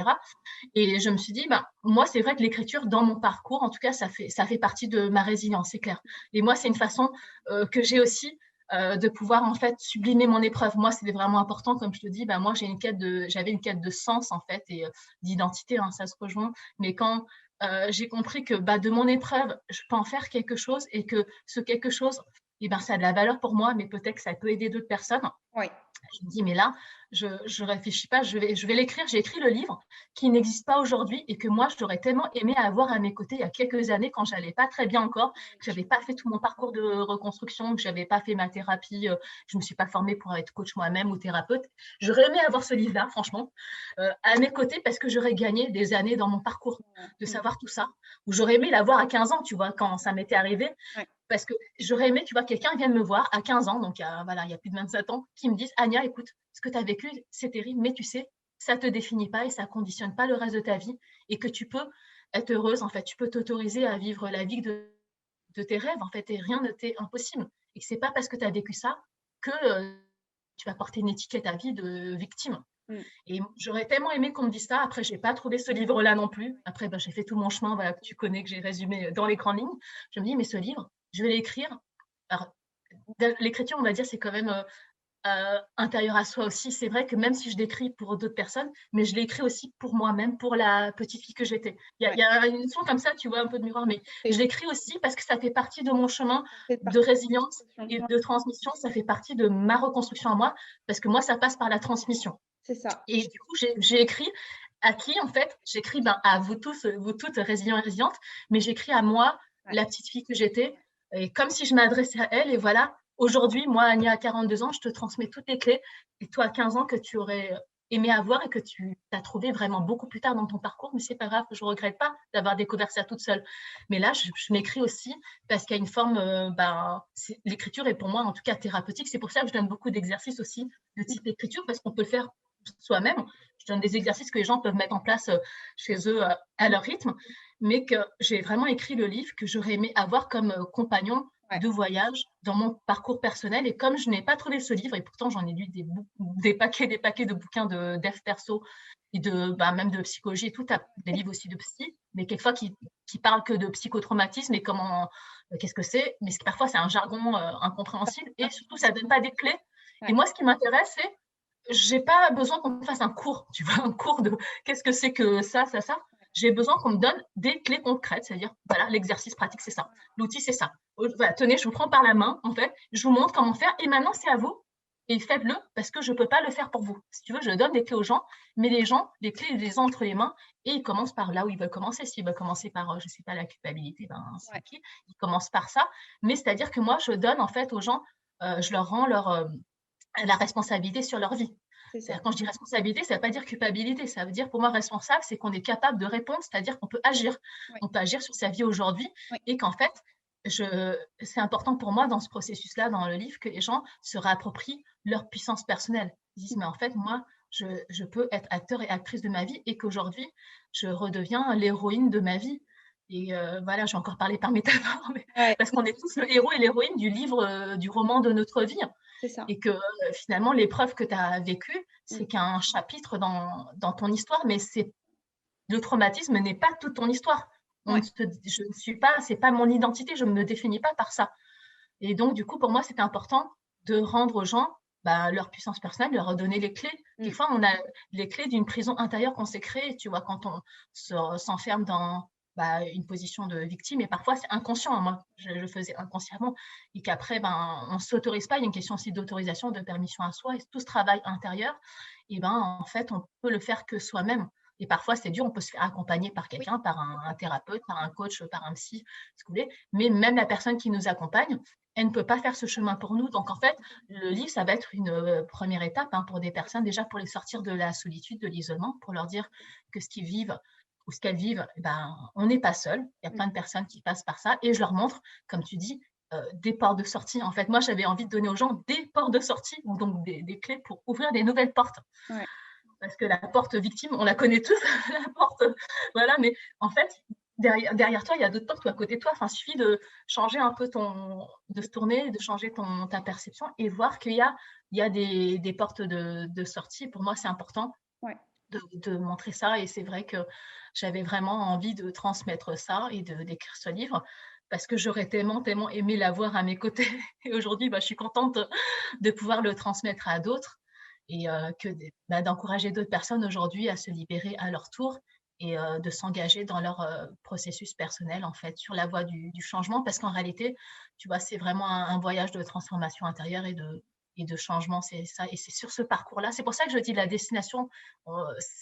Et je me suis dit, moi, c'est vrai que l'écriture, dans mon parcours, en tout cas, ça fait partie de ma résilience, c'est clair. Et moi, c'est une façon que j'ai aussi de pouvoir, en fait, sublimer mon épreuve. Moi, c'était vraiment important, comme je te dis, moi, j'avais une quête de sens, en fait, et d'identité, ça se rejoint. Mais quand j'ai compris que de mon épreuve, je peux en faire quelque chose et que ce quelque chose, ça a de la valeur pour moi, mais peut-être que ça peut aider d'autres personnes. Oui. Je me dis, mais là, je réfléchis pas, je vais l'écrire. J'ai écrit le livre qui n'existe pas aujourd'hui et que moi, j'aurais tellement aimé avoir à mes côtés il y a quelques années quand j'allais pas très bien encore, que j'avais pas fait tout mon parcours de reconstruction, que j'avais pas fait ma thérapie, je me suis pas formée pour être coach moi-même ou thérapeute. J'aurais aimé avoir ce livre-là, franchement, à mes côtés parce que j'aurais gagné des années dans mon parcours de savoir tout ça. Ou j'aurais aimé l'avoir à 15 ans, tu vois, quand ça m'était arrivé. Ouais. Parce que j'aurais aimé, tu vois, quelqu'un vienne me voir à 15 ans, donc il y a plus de 27 ans, qui me dise, Ania, écoute, ce que tu as vécu, c'est terrible, mais tu sais, ça ne te définit pas et ça ne conditionne pas le reste de ta vie et que tu peux être heureuse, en fait, tu peux t'autoriser à vivre la vie de tes rêves, en fait, et rien ne t'est impossible. Et que ce n'est pas parce que tu as vécu ça que tu vas porter une étiquette à vie de victime. Et j'aurais tellement aimé qu'on me dise ça. Après, je n'ai pas trouvé ce livre-là non plus. Après, j'ai fait tout mon chemin, que tu connais, que j'ai résumé dans les grandes lignes. Je me dis, mais ce livre, je vais l'écrire. Alors, l'écriture, on va dire, c'est quand même intérieur à soi aussi. C'est vrai que même si je l'écris pour d'autres personnes, mais je l'écris aussi pour moi-même, pour la petite fille que j'étais. Il y a une notion comme ça, tu vois, un peu de miroir, mais je l'écris aussi parce que ça fait partie de mon chemin de résilience et de transmission. Ça fait partie de ma reconstruction à moi, parce que moi, ça passe par la transmission. C'est ça. Et du coup, j'ai écrit à qui, en fait? J'écris à vous tous, vous toutes résilients et résilientes, mais j'écris à moi, la petite fille que j'étais, et comme si je m'adressais à elle. Et voilà, aujourd'hui, moi, Ania, à 42 ans, je te transmets toutes les clés. Et toi, à 15 ans, que tu aurais aimé avoir et que tu as trouvé vraiment beaucoup plus tard dans ton parcours, mais c'est pas grave, je ne regrette pas d'avoir découvert ça toute seule. Mais là, je m'écris aussi parce qu'il y a une forme, l'écriture est pour moi, en tout cas, thérapeutique. C'est pour ça que je donne beaucoup d'exercices aussi de type écriture, parce qu'on peut le faire soi-même. Je donne des exercices que les gens peuvent mettre en place chez eux à leur rythme, mais que j'ai vraiment écrit le livre que j'aurais aimé avoir comme compagnon de voyage dans mon parcours personnel. Et comme je n'ai pas trouvé ce livre, et pourtant j'en ai lu des paquets de bouquins de dev perso et même de psychologie et tout, des livres aussi de psy, mais quelquefois qui parlent que de psychotraumatisme et qu'est-ce que c'est, mais parfois c'est un jargon incompréhensible et surtout ça ne donne pas des clés. Et moi, ce qui m'intéresse, c'est j'ai pas besoin qu'on me fasse un cours, tu vois, un cours de qu'est-ce que c'est que ça. J'ai besoin qu'on me donne des clés concrètes, c'est-à-dire, voilà, l'exercice pratique, c'est ça. L'outil, c'est ça. Voilà, tenez, je vous prends par la main, en fait, je vous montre comment faire, et maintenant, c'est à vous. Et faites-le, parce que je ne peux pas le faire pour vous. Si tu veux, je donne des clés aux gens, mais les gens, les clés, ils les ont entre les mains, et ils commencent par là où ils veulent commencer. S'ils veulent commencer par, je ne sais pas, la culpabilité, c'est OK. Ils commencent par ça. Mais c'est-à-dire que moi, je donne, en fait, aux gens, je leur rends la responsabilité sur leur vie. Quand je dis responsabilité, ça ne veut pas dire culpabilité. Ça veut dire, pour moi, responsable, c'est qu'on est capable de répondre, c'est-à-dire qu'on peut agir. On peut agir sur sa vie aujourd'hui et qu'en fait, c'est important pour moi dans ce processus-là, dans le livre, que les gens se réapproprient leur puissance personnelle. Ils disent, mais en fait, moi, je peux être acteur et actrice de ma vie et qu'aujourd'hui, je redeviens l'héroïne de ma vie. Et voilà, j'ai encore parlé par métaphore, mais Ouais, parce qu'on est tous le héros et l'héroïne du livre, du roman de notre vie c'est ça. et que finalement, l'épreuve que tu as vécue, Mmh. c'est qu'un chapitre dans ton histoire, mais le traumatisme n'est pas toute ton histoire. Ouais. Je ne suis pas, c'est pas mon identité, je ne me définis pas par ça. Et donc, du coup, pour moi, c'était important de rendre aux gens bah, leur puissance personnelle, leur redonner les clés. Mmh. Quelquefois, on a les clés d'une prison intérieure qu'on s'est créée, tu vois, quand on s'enferme dans bah, une position de victime. Et parfois, c'est inconscient. Moi, je le faisais inconsciemment. Et qu'après, ben, on ne s'autorise pas. Il y a une question aussi d'autorisation, de permission à soi. Et tout ce travail intérieur, et ben, en fait, on peut le faire que soi-même. Et parfois, c'est dur. On peut se faire accompagner par Oui, quelqu'un, par un thérapeute, par un coach, par un psy, ce que vous voulez. Mais même la personne qui nous accompagne, elle ne peut pas faire ce chemin pour nous. Donc, en fait, le livre, ça va être une première étape pour des personnes, déjà pour les sortir de la solitude, de l'isolement, pour leur dire que ce qu'ils vivent ou ce qu'elles vivent, ben, on n'est pas seul. Il y a mmh, plein de personnes qui passent par ça. Et je leur montre, comme tu dis, des portes de sortie. En fait, moi, j'avais envie de donner aux gens des portes de sortie, donc des clés pour ouvrir des nouvelles portes. ouais, Parce que la porte victime, on la connaît tous, la porte, voilà, mais en fait, derrière toi, il y a d'autres portes ou à côté de toi. Enfin, il suffit de changer un peu de se tourner, de changer ta perception et voir qu'il y a des portes de sortie. Pour moi, c'est important ouais. de montrer ça et c'est vrai que j'avais vraiment envie de transmettre ça et d'écrire ce livre parce que j'aurais tellement, tellement aimé l'avoir à mes côtés. Et aujourd'hui, bah, je suis contente de pouvoir le transmettre à d'autres et bah, d'encourager d'autres personnes aujourd'hui à se libérer à leur tour et de s'engager dans leur processus personnel, en fait, sur la voie du changement. Parce qu'en réalité, tu vois, c'est vraiment un voyage de transformation intérieure et de changement, c'est ça. Et c'est sur ce parcours-là. C'est pour ça que je dis la destination,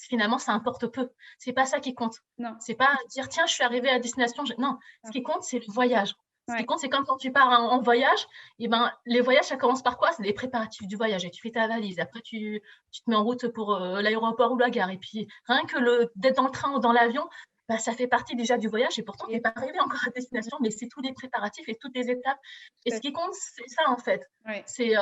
finalement, ça importe peu. C'est pas ça qui compte. Non, C'est pas dire, tiens, je suis arrivée à destination. Non, ce ah, qui compte, c'est le voyage. Ce qui ouais, compte, c'est comme quand tu pars en voyage, et ben, les voyages, ça commence par quoi? C'est les préparatifs du voyage. Et tu fais ta valise. Après, tu te mets en route pour l'aéroport ou la gare. Et puis, rien que d'être dans le train ou dans l'avion, bah, ça fait partie déjà du voyage. Et pourtant, tu n'es et pas arrivé encore à mmh, destination, mais c'est tous les préparatifs et toutes les étapes. Et tout à ce fait. qui compte, c'est ça, en fait. Ouais, C'est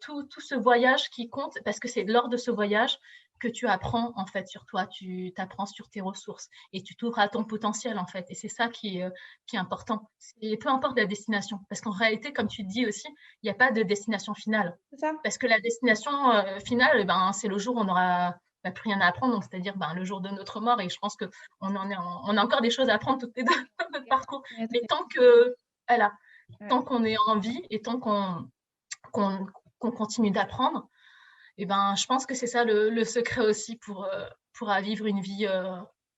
tout ce voyage qui compte, parce que c'est lors de ce voyage que tu apprends, en fait, sur toi. Tu t'apprends sur tes ressources et tu t'ouvres à ton potentiel, en fait. Et c'est ça qui est important. Et peu importe la destination. Parce qu'en réalité, comme tu dis aussi, il n'y a pas de destination finale. c'est ça. Parce que la destination finale, ben, c'est le jour où on n'aura plus rien à apprendre, donc c'est-à-dire ben, le jour de notre mort. Et je pense qu'on on a encore des choses à apprendre toutes les deux dans notre parcours. Mais voilà, Ouais, tant qu'on est en vie et tant qu'on continue d'apprendre, et ben, je pense que c'est ça le secret aussi pour vivre une vie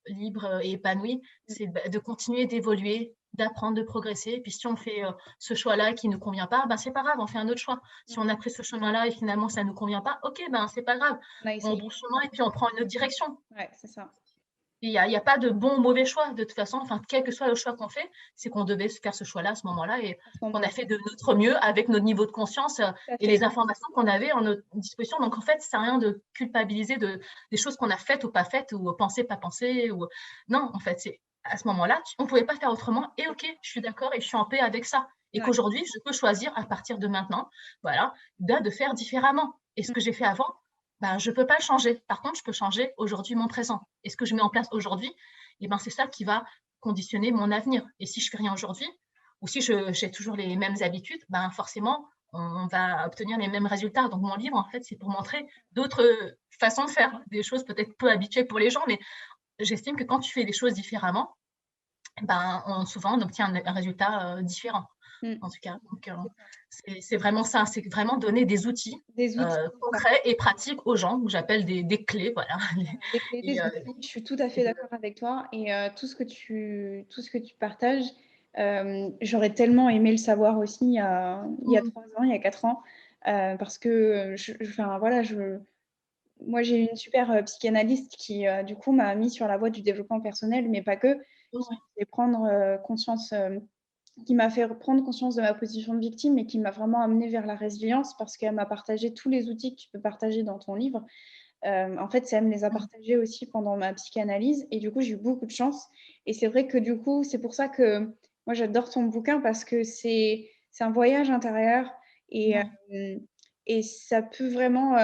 libre et épanouie, mmh, c'est de continuer d'évoluer, d'apprendre, de progresser. Et puis si on fait ce choix-là qui ne nous convient pas, ben, c'est pas grave, on fait un autre choix. Si on a pris ce chemin-là et finalement ça ne nous convient pas, ok, ben, c'est pas grave. on a On essayé. bouge chemin et puis on prend une autre direction. Ouais, c'est ça. Il y a pas de bon ou mauvais choix, de toute façon, enfin, quel que soit le choix qu'on fait, c'est qu'on devait faire ce choix-là à ce moment-là et À ce qu'on moment-là, a fait de notre mieux avec notre niveau de conscience tout à et fait. les informations qu'on avait en notre disposition. Donc, en fait, ça sert à rien de culpabiliser des choses qu'on a faites ou pas faites ou pensées, pas pensées. Non, en fait, c'est à ce moment-là, on ne pouvait pas faire autrement et ok, je suis d'accord et je suis en paix avec ça. Et Ouais, qu'aujourd'hui, je peux choisir à partir de maintenant, voilà, de faire différemment. Et ce mmh, que j'ai fait avant, ben, je ne peux pas le changer. Par contre, je peux changer aujourd'hui mon présent. Et ce que je mets en place aujourd'hui, eh ben, c'est ça qui va conditionner mon avenir. Et si je fais rien aujourd'hui, ou si j'ai toujours les mêmes habitudes, ben forcément, on va obtenir les mêmes résultats. Donc, mon livre, en fait, c'est pour montrer d'autres façons de faire, des choses peut-être peu habituelles pour les gens, mais j'estime que quand tu fais les choses différemment, ben, souvent, on obtient un résultat différent, mmh, en tout cas. Donc, c'est ça. c'est vraiment ça, c'est vraiment donner des outils Des outils, c'est ça. concrets et pratiques aux gens, que j'appelle des clés, voilà. Des clés, Et, des outils. Je suis tout à fait d'accord avec toi et tout ce que tu partages, j'aurais tellement aimé le savoir aussi il y a 3 ans, il y a 4 ans, parce que enfin voilà, moi j'ai eu une super, psychanalyste qui, du coup m'a mis sur la voie du développement personnel, mais pas que, qui ouais, m'a fait prendre, conscience, qui m'a fait prendre conscience de ma position de victime et qui m'a vraiment amenée vers la résilience parce qu'elle m'a partagé tous les outils que tu peux partager dans ton livre. En fait, ça elle me les a partagés aussi pendant ma psychanalyse et du coup, j'ai eu beaucoup de chance et c'est vrai que du coup, c'est pour ça que moi j'adore ton bouquin parce que c'est un voyage intérieur et ouais, hem et ça peut vraiment,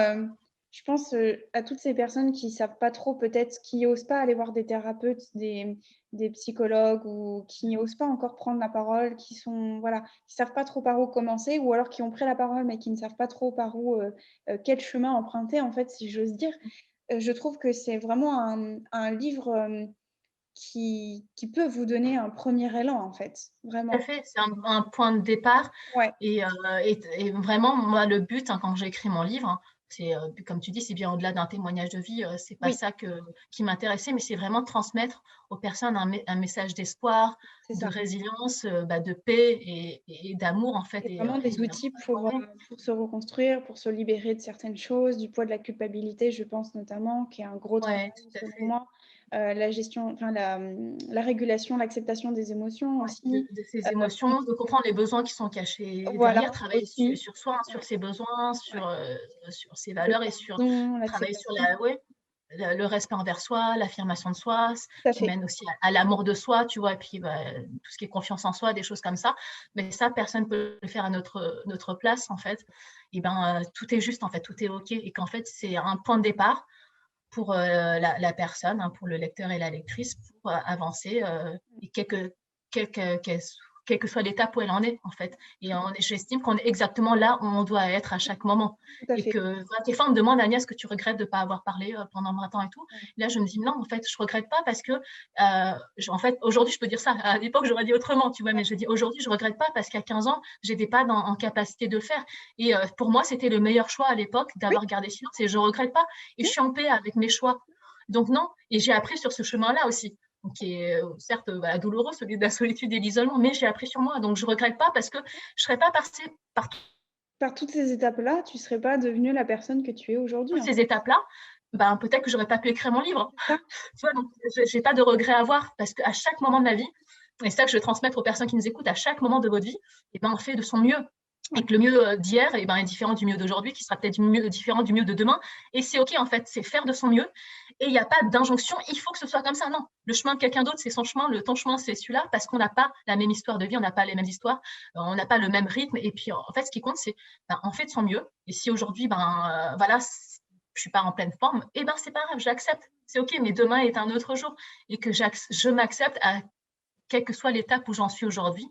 je pense à toutes ces personnes qui savent pas trop, peut-être, qui osent pas aller voir des thérapeutes, des psychologues ou qui osent pas encore prendre la parole, qui sont, voilà, qui savent pas trop par où commencer ou alors qui ont pris la parole mais qui ne savent pas trop par où, quel chemin emprunter, en fait, si j'ose dire. Je trouve que c'est vraiment un livre, qui peut vous donner un premier élan, en fait, Tout à vraiment. fait, c'est un point de départ Ouais, et vraiment, moi, le but, quand j'ai écrit mon livre, c'est, comme tu dis, c'est bien au-delà d'un témoignage de vie, c'est pas oui, ça qui m'intéressait, mais c'est vraiment de transmettre aux personnes un message d'espoir, c'est de ça. résilience, de paix et d'amour, en fait C'est vraiment des et outils ouais, pour se reconstruire, pour se libérer de certaines choses, du poids de la culpabilité, je pense notamment, qui est un gros ouais, travail tout à selon fait. moi. La gestion, enfin la régulation, l'acceptation des émotions Ouais, aussi. de ses émotions, de comprendre les besoins qui sont cachés Voilà, derrière, travailler aussi. sur soi, sur Ouais, ses besoins, ouais. sur ses Le valeurs et sur pardon, travailler sur l'acceptation. la ouais, le respect envers soi, l'affirmation de soi, Tout à qui fait. mène aussi à l'amour de soi, tu vois? Et puis, tout ce qui est confiance en soi, des choses comme ça. Mais ça, personne ne peut le faire à notre place, en fait. Et ben, tout est juste, en fait, tout est OK et qu'en fait, c'est un point de départ pour, la personne, pour le lecteur et la lectrice pour, avancer, et quelle que soit l'étape où elle en est, en fait. Et j'estime qu'on est exactement là où on doit être à chaque moment. Tout à Et fait. que voilà, des fois, on me demande: «Agnès, est-ce que tu regrettes de ne pas avoir parlé, pendant 20 ans et tout?» Ouais. Là, je me dis: «Non, en fait, je regrette pas parce que, en fait, aujourd'hui, je peux dire ça. À l'époque, j'aurais dit autrement, tu vois? Mais je dis: «Aujourd'hui, je regrette pas parce qu'à 15 ans, j'étais pas en capacité de le faire». Et pour moi, c'était le meilleur choix à l'époque Oui, d'avoir gardé silence et je regrette pas et je oui, suis en paix avec mes choix. Donc non, et j'ai appris sur ce chemin-là aussi, donc qui est certes douloureux, celui de la solitude et l'isolement, mais j'ai appris sur moi. Donc je regrette pas parce que je serais pas passée par par toutes ces étapes-là, tu serais pas devenue la personne que tu es aujourd'hui, toutes en ces fait. étapes-là, ben, peut-être que j'aurais pas pu écrire mon livre. C'est ça. Tu vois, donc j'ai pas de regrets à avoir parce qu'à chaque moment de ma vie, et c'est ça que je veux transmettre aux personnes qui nous écoutent, à chaque moment de votre vie, et ben, on fait de son mieux. Et Ouais. que le mieux d'hier et ben, est différent du mieux d'aujourd'hui, qui sera peut-être différent du mieux de demain. Et c'est OK, en fait, c'est faire de son mieux. Et il n'y a pas d'injonction, il faut que ce soit comme ça. Non, le chemin de quelqu'un d'autre, c'est son chemin, ton chemin, c'est celui-là, parce qu'on n'a pas la même histoire de vie, on n'a pas les mêmes histoires, on n'a pas le même rythme. Et puis, en fait, ce qui compte, c'est ben, on fait de son mieux. Et si aujourd'hui, ben, voilà, je suis pas en pleine forme, et ben, c'est pas grave, j'accepte. C'est OK, mais demain est un autre jour. Et que je m'accepte à quelle que soit l'étape où j'en suis aujourd'hui.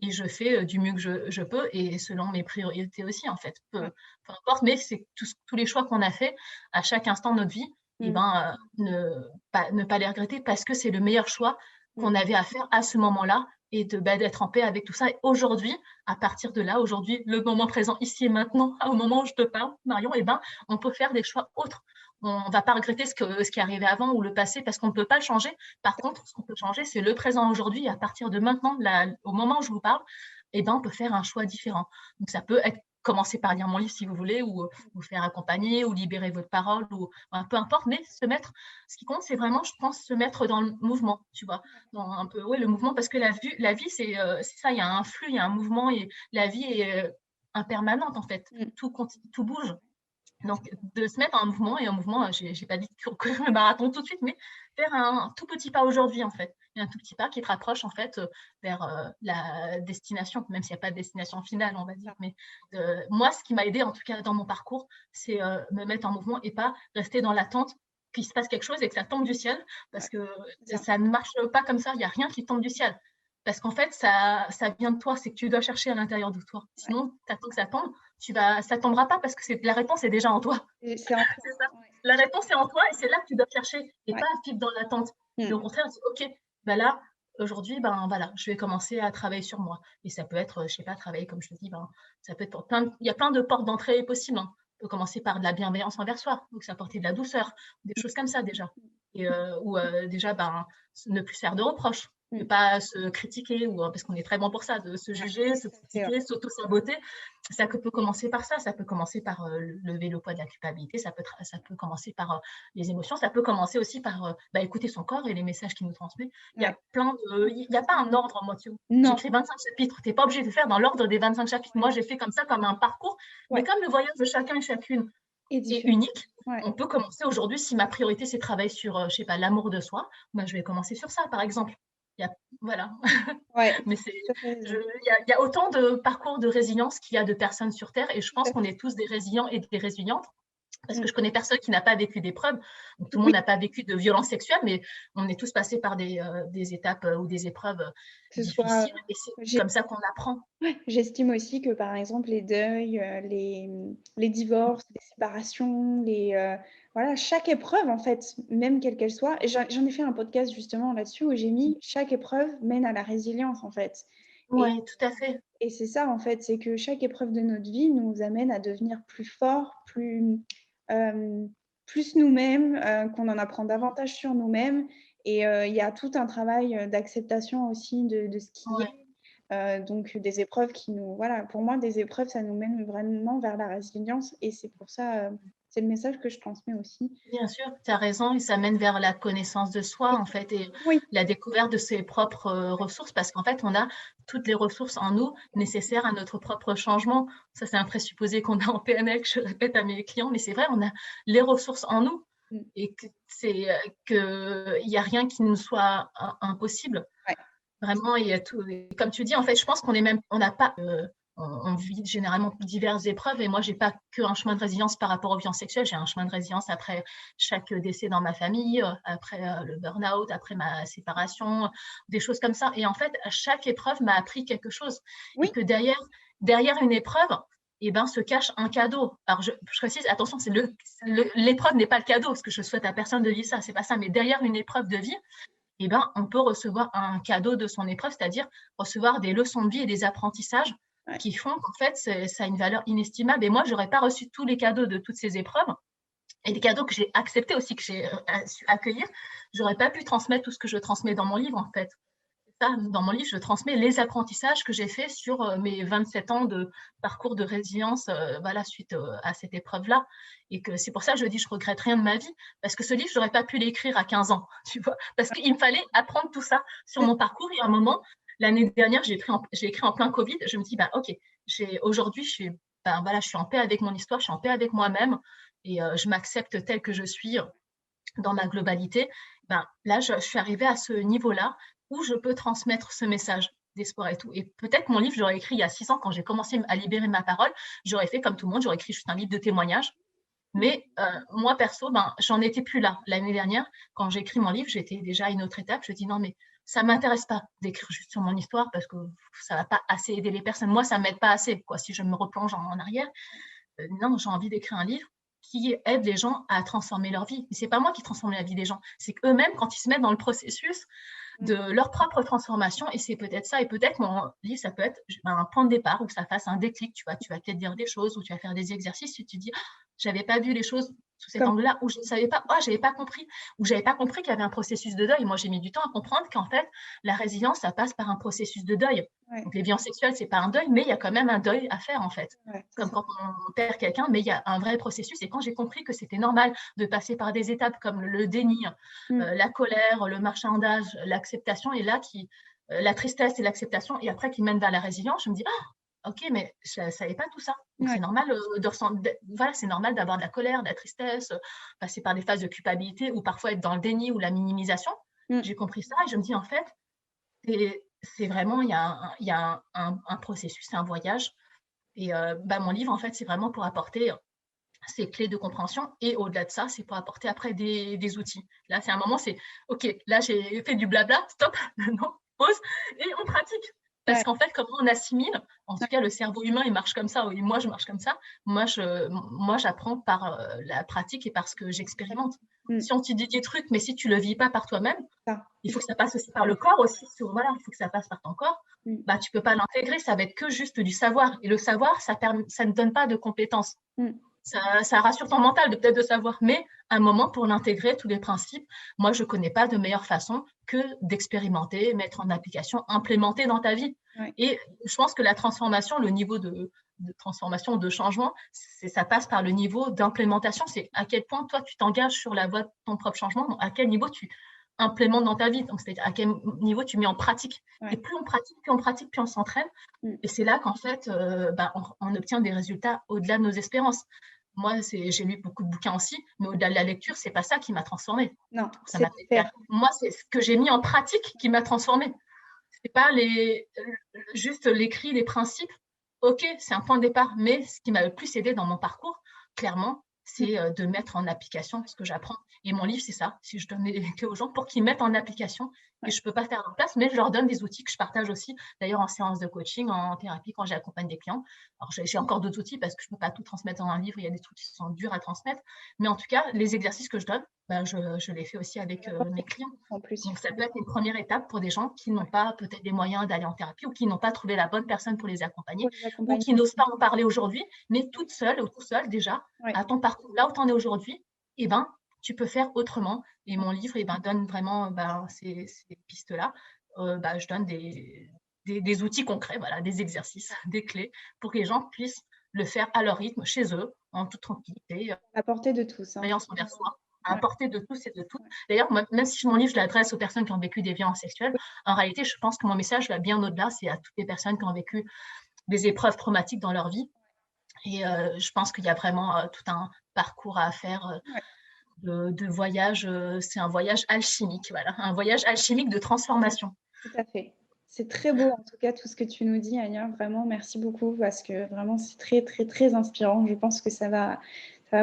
Et je fais du mieux que je peux et selon mes priorités aussi, en fait. Ouais. Peu importe, mais c'est tous les choix qu'on a faits à chaque instant de notre vie, et Mmh. ben, ne pas les regretter parce que c'est le meilleur choix Mmh. qu'on avait à faire à ce moment-là et d'être en paix avec tout ça. Et aujourd'hui, à partir de là, aujourd'hui, le moment présent, ici et maintenant, au moment où je te parle, Marion, et ben, on peut faire des choix autres. On ne va pas regretter ce qui est arrivé avant ou le passé parce qu'on ne peut pas le changer. Par contre, ce qu'on peut changer, c'est le présent aujourd'hui. À partir de maintenant, au moment où je vous parle, eh ben, on peut faire un choix différent. Donc, ça peut être commencer par lire mon livre si vous voulez, ou vous faire accompagner, ou libérer votre parole, ou peu importe, mais ce qui compte, c'est vraiment, je pense, se mettre dans le mouvement, tu vois, dans un peu, ouais, le mouvement, parce que la vie, c'est ça, il y a un flux, il y a un mouvement, et la vie est impermanente, en fait. Mmh. Tout bouge. Donc, de se mettre en mouvement, et en mouvement, j'ai pas dit de courir le marathon tout de suite, mais faire un tout petit pas aujourd'hui, en fait. Et un tout petit pas qui te rapproche, en fait, vers la destination, même s'il n'y a pas de destination finale, on va dire. Ça. Mais moi, ce qui m'a aidé, en tout cas dans mon parcours, c'est me mettre en mouvement et pas rester dans l'attente qu'il se passe quelque chose et que ça tombe du ciel, parce Ouais, que c'est ça. ça ne marche pas comme ça. Il n'y a rien qui tombe du ciel. Parce qu'en fait, ça vient de toi, c'est que tu dois chercher à l'intérieur de toi. Ouais. Sinon, tu attends que ça tombe, ça tombera pas parce que la réponse est déjà en toi. C'est en toi. C'est ça. Ouais. La réponse est en toi et c'est là que tu dois chercher et Ouais. pas vivre dans l'attente. Mais Mmh. au contraire, dire, OK, ben là, aujourd'hui, ben voilà, je vais commencer à travailler sur moi. Et ça peut être, je sais pas, travailler, comme je te dis, ben, ça peut être pour il y a plein de portes d'entrée possibles, hein. On peut commencer par de la bienveillance envers soi, donc ça apporter de la douceur, des choses comme ça déjà. Et, ou déjà, ben, ne plus faire de reproches, ne Mmh. pas se critiquer, ou, parce qu'on est très bon pour ça, de se Ouais, juger, se tout à fait, ouais. critiquer, s'auto-saboter. Ça peut commencer par ça peut commencer par lever le poids de la culpabilité, ça peut commencer par les émotions, ça peut commencer aussi par écouter son corps et les messages qu'il nous transmet. Il y Ouais. a il n'y a pas un ordre, moi, tu vois. Non. J'écris 25 chapitres, tu n'es pas obligé de faire dans l'ordre des 25 chapitres. Ouais. Moi, j'ai fait comme ça, comme un parcours, mais Ouais. comme le voyage de chacun et chacune Et est différent. unique, Ouais. on peut commencer aujourd'hui, si ma priorité c'est de travailler sur, je sais pas, l'amour de soi, ben, je vais commencer sur ça, par exemple. Il y a, voilà. Ouais. Mais Tout à fait raison. il y a autant de parcours de résilience qu'il y a de personnes sur Terre, et je Tout pense à qu'on fait. est tous des résilients et des résilientes. Parce que je connais personne qui n'a pas vécu d'épreuves. Donc, tout le monde n'a pas vécu de violence sexuelle, mais on est tous passés par des étapes ou des épreuves que ce soit, difficiles. Et c'est comme ça qu'on apprend. ouais, j'estime aussi que, par exemple, les deuils, les divorces, les séparations, voilà, chaque épreuve, en fait, même quelle qu'elle soit, et j'en ai fait un podcast justement là-dessus où j'ai mis chaque épreuve mène à la résilience, en fait. Et, Oui, tout à fait. et c'est ça, en fait, c'est que chaque épreuve de notre vie nous amène à devenir plus forts, euh, plus nous-mêmes, qu'on en apprend davantage sur nous-mêmes. Et il y a tout un travail d'acceptation aussi de ce qui Ouais. est. Donc des épreuves qui nous, voilà, pour moi, des épreuves, ça nous mène vraiment vers la résilience et c'est pour ça, c'est le message que je transmets aussi. Bien sûr, tu as raison, et ça mène vers la connaissance de soi, en fait, et Oui, la découverte de ses propres ressources, parce qu'en fait, on a toutes les ressources en nous nécessaires à notre propre changement. Ça, c'est un présupposé qu'on a en PNL, que je répète à mes clients, mais c'est vrai, on a les ressources en nous mm, et que c'est qu'il n'y a rien qui nous soit impossible. ouais, Vraiment, il y a tout. Et comme tu dis, en fait, je pense qu'on est même, on n'a pas, on vit généralement diverses épreuves. Et moi, j'ai pas qu'un chemin de résilience par rapport aux violences sexuelles. J'ai un chemin de résilience après chaque décès dans ma famille, après le burn-out, après ma séparation, des choses comme ça. Et en fait, chaque épreuve m'a appris quelque chose. Et oui, que derrière une épreuve, eh ben, se cache un cadeau. Alors, je précise, attention, l'épreuve n'est pas le cadeau, parce que je souhaite à personne de vivre ça, c'est pas ça. Mais derrière une épreuve de vie, eh ben, on peut recevoir un cadeau de son épreuve, c'est-à-dire recevoir des leçons de vie et des apprentissages ouais, qui font qu'en fait, ça a une valeur inestimable. Et moi, je n'aurais pas reçu tous les cadeaux de toutes ces épreuves et les cadeaux que j'ai acceptés aussi, que j'ai su accueillir. Je n'aurais pas pu transmettre tout ce que je transmets dans mon livre, en fait. Ça, dans mon livre, je transmets les apprentissages que j'ai faits sur mes 27 ans de parcours de résilience voilà, suite à cette épreuve-là. Et que c'est pour ça que je dis, je regrette rien de ma vie, parce que ce livre, je n'aurais pas pu l'écrire à 15 ans, tu vois, parce qu'il me fallait apprendre tout ça sur mon parcours. Et à un moment, l'année dernière, j'ai écrit en plein Covid. Je me dis, bah, OK, aujourd'hui, je suis en paix avec mon histoire, je suis en paix avec moi-même, et je m'accepte telle que je suis dans ma globalité. Ben, là, je suis arrivée à ce niveau-là où je peux transmettre ce message d'espoir et tout. Et peut-être mon livre, j'aurais écrit il y a 6 ans, quand j'ai commencé à libérer ma parole, j'aurais fait comme tout le monde, j'aurais écrit juste un livre de témoignages. Mais moi, perso, ben, j'en étais plus là. L'année dernière, quand j'ai écrit mon livre, j'étais déjà à une autre étape. Je dis non, mais ça ne m'intéresse pas d'écrire juste sur mon histoire parce que ça ne va pas assez aider les personnes. Moi, ça ne m'aide pas assez. Quoi. Si je me replonge en arrière, non, j'ai envie d'écrire un livre qui aide les gens à transformer leur vie. Ce n'est pas moi qui transforme la vie des gens, c'est qu'eux-mêmes, quand ils se mettent dans le processus de leur propre transformation, et c'est peut-être ça, et peut-être mon livre, ça peut être un point de départ où ça fasse un déclic, tu vas peut-être dire des choses, ou tu vas faire des exercices, et tu te dis, oh, j'avais pas vu les choses sous cet comme, angle-là, ou je ne savais pas, oh, j'avais pas compris, ou j'avais pas compris qu'il y avait un processus de deuil. Moi, j'ai mis du temps à comprendre qu'en fait, la résilience, ça passe par un processus de deuil. ouais, Donc, les violences sexuelles, c'est pas un deuil, mais il y a quand même un deuil à faire, en fait. ouais, c'est Comme ça. quand on perd quelqu'un, mais il y a un vrai processus. Et quand j'ai compris que c'était normal de passer par des étapes comme le déni, Mm, la colère, le marchandage, l'acceptation, et là, la tristesse et l'acceptation, et après qui mène vers la résilience, je me dis, ah, ok, mais je ne savais pas tout ça. Donc ouais, c'est normal voilà, c'est normal d'avoir de la colère, de la tristesse, passer par des phases de culpabilité ou parfois être dans le déni ou la minimisation. mm, J'ai compris ça et je me dis, en fait, c'est vraiment, il y a un processus, c'est un voyage. Et bah, mon livre, en fait, c'est vraiment pour apporter ces clés de compréhension. Et au-delà de ça, c'est pour apporter après des outils. Là, c'est un moment, c'est OK, là, j'ai fait du blabla, stop, non, pause, et on pratique. Parce ouais, qu'en fait, comment on assimile, en tout cas, le cerveau humain, il marche comme ça, et moi, je marche comme ça. Moi, j'apprends par la pratique et par ce que j'expérimente. mm, Si on te dit des trucs, mais si tu ne le vis pas par toi-même, ça, il il faut faut. que ça passe aussi par le corps aussi. Voilà, il faut que ça passe par ton corps. Mm, Bah, tu ne peux pas l'intégrer, ça va être que juste du savoir. Et le savoir, ça ne donne pas de compétences. mm, Ça rassure ton mental de peut-être de savoir, mais un moment pour l'intégrer, tous les principes, moi, je ne connais pas de meilleure façon que d'expérimenter, mettre en application, implémenter dans ta vie. ouais, Et je pense que la transformation, le niveau de transformation, de changement, ça passe par le niveau d'implémentation. C'est à quel point toi, tu t'engages sur la voie de ton propre changement, donc à quel niveau tu implémentes dans ta vie, donc c'est-à-dire à quel niveau tu mets en pratique. Et ouais, plus on pratique, plus on s'entraîne. mm, Et c'est là qu'en fait, on obtient des résultats au-delà de nos espérances. Moi, j'ai lu beaucoup de bouquins aussi, mais au-delà de la lecture, c'est pas ça qui m'a transformée. non, Ça c'est m'a fait faire. faire. Moi, c'est ce que j'ai mis en pratique qui m'a transformée. C'est pas juste l'écrit, les principes. Ok, c'est un point de départ, mais ce qui m'a le plus aidé dans mon parcours, clairement, c'est de mettre en application ce que j'apprends. Et mon livre, c'est ça. Si je donne les clés aux gens pour qu'ils mettent en application, et je ne peux pas faire en place, mais je leur donne des outils que je partage aussi, d'ailleurs en séance de coaching, en thérapie, quand j'accompagne des clients. Alors, j'ai encore d'autres outils parce que je ne peux pas tout transmettre dans un livre, il y a des trucs qui sont durs à transmettre. Mais en tout cas, les exercices que je donne, je les fais aussi avec mes clients. En plus, Donc, ça peut être une première étape pour des gens qui n'ont pas peut-être les moyens d'aller en thérapie ou qui n'ont pas trouvé la bonne personne pour les accompagner pour les ou accompagner. qui n'osent pas en parler aujourd'hui, mais toute seule ou tout seul déjà, Ouais. à ton parcours, là où tu en es aujourd'hui, eh ben, tu peux faire autrement. Et mon livre donne vraiment ces pistes-là. Je donne des outils concrets, voilà, des exercices, des clés pour que les gens puissent le faire à leur rythme, chez eux, en toute tranquillité, À portée de tous. bienveillance envers soi, à portée de tous et de toutes. D'ailleurs, même si mon livre, je l'adresse aux personnes qui ont vécu des violences sexuelles, en réalité, je pense que mon message va bien au-delà, c'est à toutes les personnes qui ont vécu des épreuves traumatiques dans leur vie. Et je pense qu'il y a vraiment tout un parcours à faire de voyage. C'est un voyage alchimique, voilà, un voyage alchimique de transformation. Tout à fait. C'est très beau, en tout cas, tout ce que tu nous dis, Anya. Vraiment, merci beaucoup parce que vraiment, c'est très, très, très inspirant. Je pense que ça va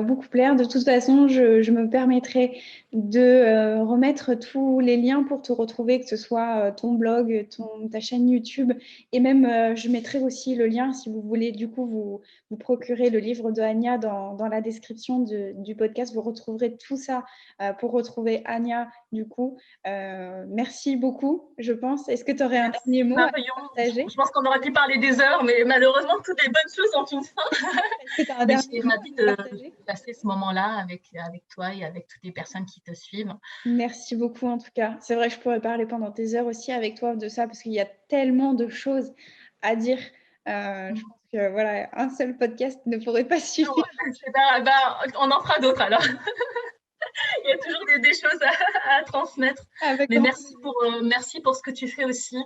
beaucoup plaire. De toute façon, je me permettrai de remettre tous les liens pour te retrouver, que ce soit ton blog, ta chaîne YouTube. Et même, je mettrai aussi le lien si vous voulez, du coup, vous procurer le livre de Anya dans la description du podcast. Vous retrouverez tout ça pour retrouver Anya, du coup. Merci beaucoup, je pense. Est-ce que tu aurais un dernier mot à partager? Je pense qu'on aurait pu parler des heures, mais malheureusement, toutes les bonnes choses ont une fin. Est-ce que tu as un dernier mot ravie de passer ce moment-là avec toi et avec toutes les personnes qui te suivent. Merci beaucoup, en tout cas. C'est vrai que je pourrais parler pendant des heures aussi avec toi de ça, parce qu'il y a tellement de choses à dire. Je pense que voilà, un seul podcast ne pourrait pas suffire. On en fera d'autres alors. Il y a toujours des choses à transmettre. Mais merci pour ce que tu fais aussi.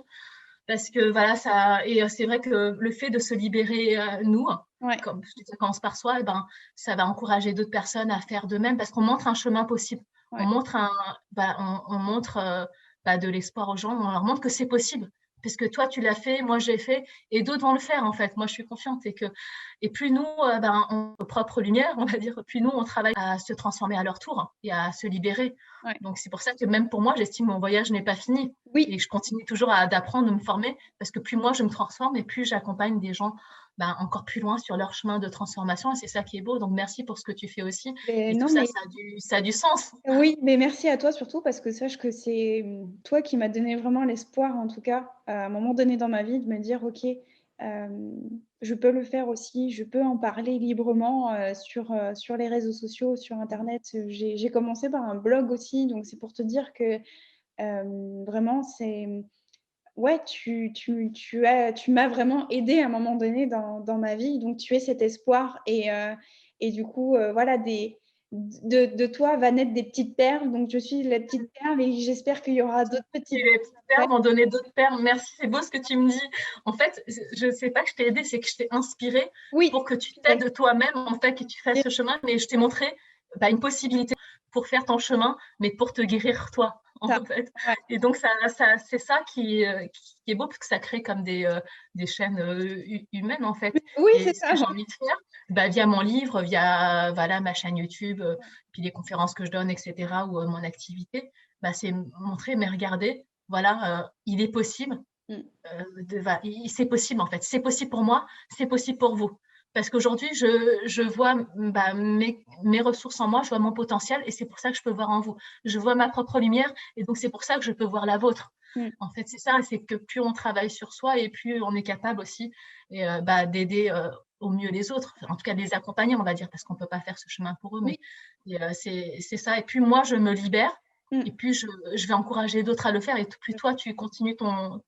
Parce que voilà, c'est vrai que le fait de se libérer, nous, comme ça commence par soi, ça va encourager d'autres personnes à faire de même parce qu'on montre un chemin possible. On montre, on montre de l'espoir aux gens, on leur montre que c'est possible. Parce que toi, tu l'as fait, moi, j'ai fait, et d'autres vont le faire, en fait. Moi, je suis confiante. Et plus nous, nos propres lumières, on va dire, plus nous, on travaille à se transformer à leur tour et à se libérer. Donc, c'est pour ça que même pour moi, j'estime que mon voyage n'est pas fini. Et je continue toujours d'apprendre, de me former, parce que plus moi, je me transforme et plus j'accompagne des gens encore plus loin sur leur chemin de transformation. Et c'est ça qui est beau. Donc, merci pour ce que tu fais aussi. Ça a du sens. Oui, mais merci à toi surtout, parce que sache que c'est toi qui m'as donné vraiment l'espoir, en tout cas, à un moment donné dans ma vie, de me dire, OK, je peux le faire aussi, je peux en parler librement sur les réseaux sociaux, sur Internet. J'ai commencé par un blog aussi, donc c'est pour te dire que vraiment, c'est... Ouais, tu m'as vraiment aidée à un moment donné dans ma vie, donc tu es cet espoir et du coup, voilà, de toi va naître des petites perles, donc je suis la petite perle et j'espère qu'il y aura d'autres petites perles. Les petites perles vont donner d'autres perles. Merci, c'est beau ce que tu me dis. En fait, je ne sais pas que je t'ai aidée, c'est que je t'ai inspirée pour que tu t'aides toi-même, en fait, que tu fasses ce chemin, mais je t'ai montré une possibilité pour faire ton chemin, mais pour te guérir toi. En fait. Et donc, c'est ça qui est beau, parce que ça crée comme des chaînes humaines, en fait. Oui, et c'est ça. Ce que j'ai envie de faire, via mon livre, via ma chaîne YouTube, puis les conférences que je donne, etc., ou mon activité, c'est montrer, mais regardez, voilà, il est possible. C'est possible, en fait. C'est possible pour moi, c'est possible pour vous. Parce qu'aujourd'hui, je vois mes ressources en moi, je vois mon potentiel et c'est pour ça que je peux voir en vous. Je vois ma propre lumière et donc c'est pour ça que je peux voir la vôtre. En fait, c'est ça, c'est que plus on travaille sur soi et plus on est capable aussi d'aider au mieux les autres, en tout cas de les accompagner, on va dire, parce qu'on ne peut pas faire ce chemin pour eux, mais c'est ça. Et plus moi, je me libère et plus je vais encourager d'autres à le faire et plus toi, tu continues ton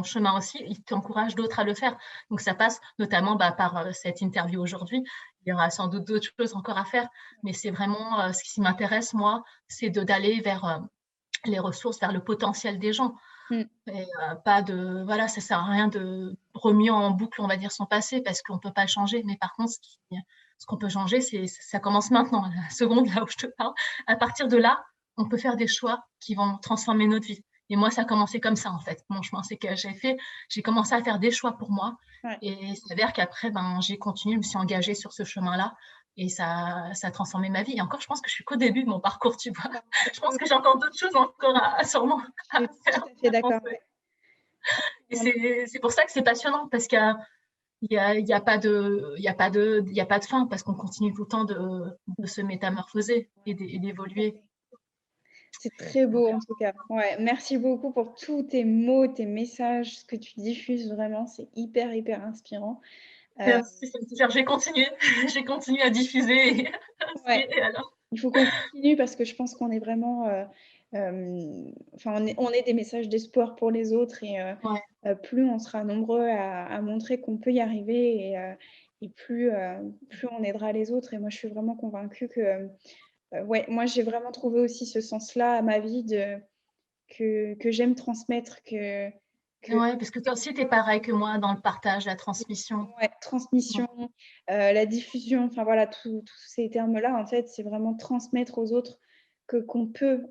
chemin aussi, il t'encourage d'autres à le faire. Donc, ça passe notamment par cette interview aujourd'hui. Il y aura sans doute d'autres choses encore à faire, mais c'est vraiment ce qui m'intéresse, moi, c'est d'aller vers les ressources, vers le potentiel des gens. Et pas de... Voilà, ça ne sert à rien de remuer en boucle, on va dire, son passé, parce qu'on ne peut pas le changer. Mais par contre, ce qu'on peut changer, ça commence maintenant, la seconde, là où je te parle. À partir de là, on peut faire des choix qui vont transformer notre vie. Et moi, ça a commencé comme ça, en fait. Mon chemin, c'est que j'ai commencé à faire des choix pour moi. Et il s'avère qu'après, j'ai continué, je me suis engagée sur ce chemin-là et ça a transformé ma vie. Et encore, je pense que je suis qu'au début de mon parcours, tu vois. Je pense que j'ai encore d'autres choses encore sûrement Je à suis faire, tout à fait à d'accord. construire. Et c'est pour ça que c'est passionnant, parce il y a pas de, il y a pas de fin, parce qu'on continue tout le temps de se métamorphoser et d'évoluer. C'est très Donc, beau en tout cas. Ouais, merci beaucoup pour tous tes mots, tes messages, ce que tu diffuses vraiment, c'est hyper, hyper inspirant. merci, ça me fait plaisir. J'ai continué, j'ai continué à diffuser et à Ouais, inspirer alors. il faut qu'on continue parce que je pense qu'on est vraiment, enfin, on est des messages d'espoir pour les autres et Ouais, plus on sera nombreux à montrer qu'on peut y arriver et plus on aidera les autres. Et moi, je suis vraiment convaincue que, ouais, moi, j'ai vraiment trouvé aussi ce sens-là à ma vie que j'aime transmettre, que ouais, parce que toi aussi, tu es pareil que moi dans le partage, la transmission. ouais, Ouais, transmission, la diffusion, enfin voilà, tous ces termes-là, en fait, c'est vraiment transmettre aux autres qu'on peut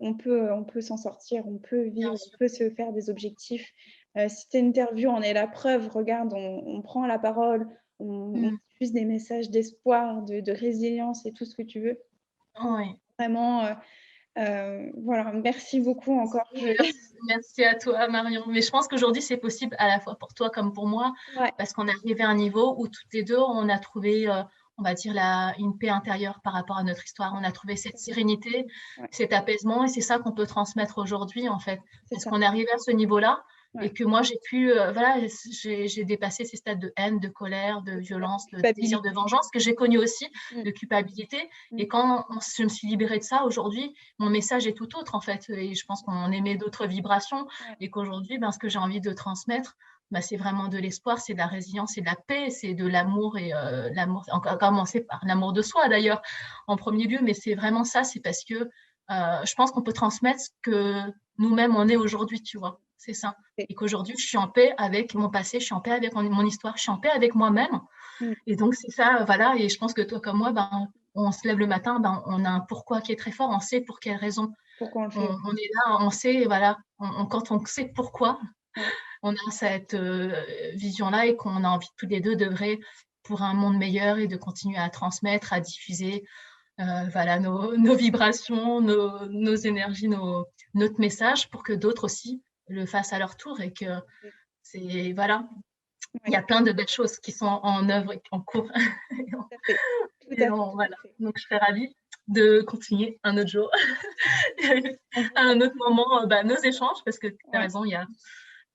s'en sortir, on peut bien vivre, on sûr. peut se faire des objectifs. Cette interview en est la preuve. Regarde, on prend la parole, on Mm. diffuse des messages d'espoir, de résilience et tout ce que tu veux. Ouais. Vraiment, voilà, merci beaucoup encore. Merci à toi, Marion. Mais je pense qu'aujourd'hui, c'est possible à la fois pour toi comme pour moi, Ouais, parce qu'on est arrivé à un niveau où toutes les deux, on a trouvé, on va dire, une paix intérieure par rapport à notre histoire. On a trouvé cette sérénité, ouais, cet apaisement, et c'est ça qu'on peut transmettre aujourd'hui, en fait. c'est Parce ça. qu'on est arrivé à ce niveau-là, Ouais. et que moi, j'ai pu, voilà, j'ai dépassé ces stades de haine, de colère, de violence, de désir de Culpabilité. vengeance, que j'ai connu aussi, Mmh, de culpabilité. mmh, Et quand je me suis libérée de ça, aujourd'hui, mon message est tout autre en fait. Et je pense qu'on émet d'autres vibrations ouais, et qu'aujourd'hui, ben, ce que j'ai envie de transmettre, ben, c'est vraiment de l'espoir, c'est de la résilience, c'est de la paix, c'est de l'amour et l'amour, encore commencer par l'amour de soi d'ailleurs en premier lieu, mais c'est vraiment ça, c'est parce que je pense qu'on peut transmettre ce que nous-mêmes on est aujourd'hui, tu vois, c'est ça. c'est Et qu'aujourd'hui, je suis en paix avec mon passé, je suis en paix avec mon histoire, je suis en paix avec moi-même. mmh, Et donc, c'est ça, voilà. Et je pense que toi, comme moi, ben, on se lève le matin, ben, on a un pourquoi qui est très fort, on sait pour quelle raison pourquoi on le fait. on est là, on sait, voilà, quand on sait pourquoi, Ouais, on a cette vision-là et qu'on a envie tous les deux d'œuvrer pour un monde meilleur et de continuer à transmettre, à diffuser voilà, nos vibrations, nos énergies, notre message pour que d'autres aussi le fassent à leur tour et que ouais, c'est, voilà, il y ouais, a plein de belles choses qui sont en œuvre et en cours. tout à fait. Tout Et à fait, donc, tout voilà. à fait. Donc, je serais ravie de continuer un autre jour, à un Complètement. autre moment, bah, nos échanges, parce que tu as Ouais. raison, il y a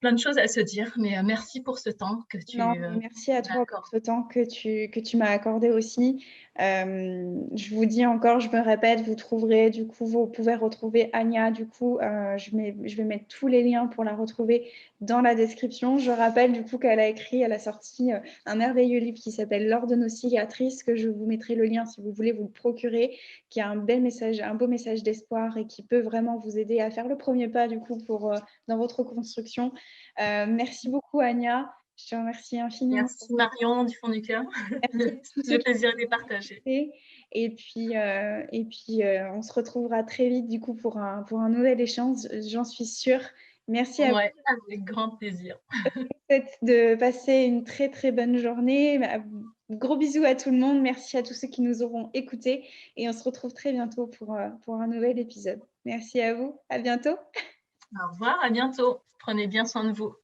plein de choses à se dire. Mais merci pour ce temps que Non, tu mais merci à toi pour m'accordes. ce temps que tu m'as accordé aussi. Je vous dis encore, je me répète, vous trouverez du coup, vous pouvez retrouver Anya. Du coup, je vais mettre tous les liens pour la retrouver dans la description. Je rappelle du coup elle a sorti un merveilleux livre qui s'appelle L'or de nos cicatrices, que je vous mettrai le lien si vous voulez vous le procurer, qui a un bel message, un beau message d'espoir et qui peut vraiment vous aider à faire le premier pas du coup pour dans votre construction. Merci beaucoup Anya. Je te remercie infiniment pour Merci Marion du fond du cœur. merci à tous ceux Le qui plaisir nous est ont partagé. écoutés. Et puis, on se retrouvera très vite du coup pour un nouvel échange, j'en suis sûre. Merci à Ouais, avec grand plaisir. vous de passer une très très bonne journée. Gros bisous à tout le monde. Merci à tous ceux qui nous auront écoutés. Et on se retrouve très bientôt pour un nouvel épisode. Merci à vous. À bientôt. Au revoir, à bientôt. Prenez bien soin de vous.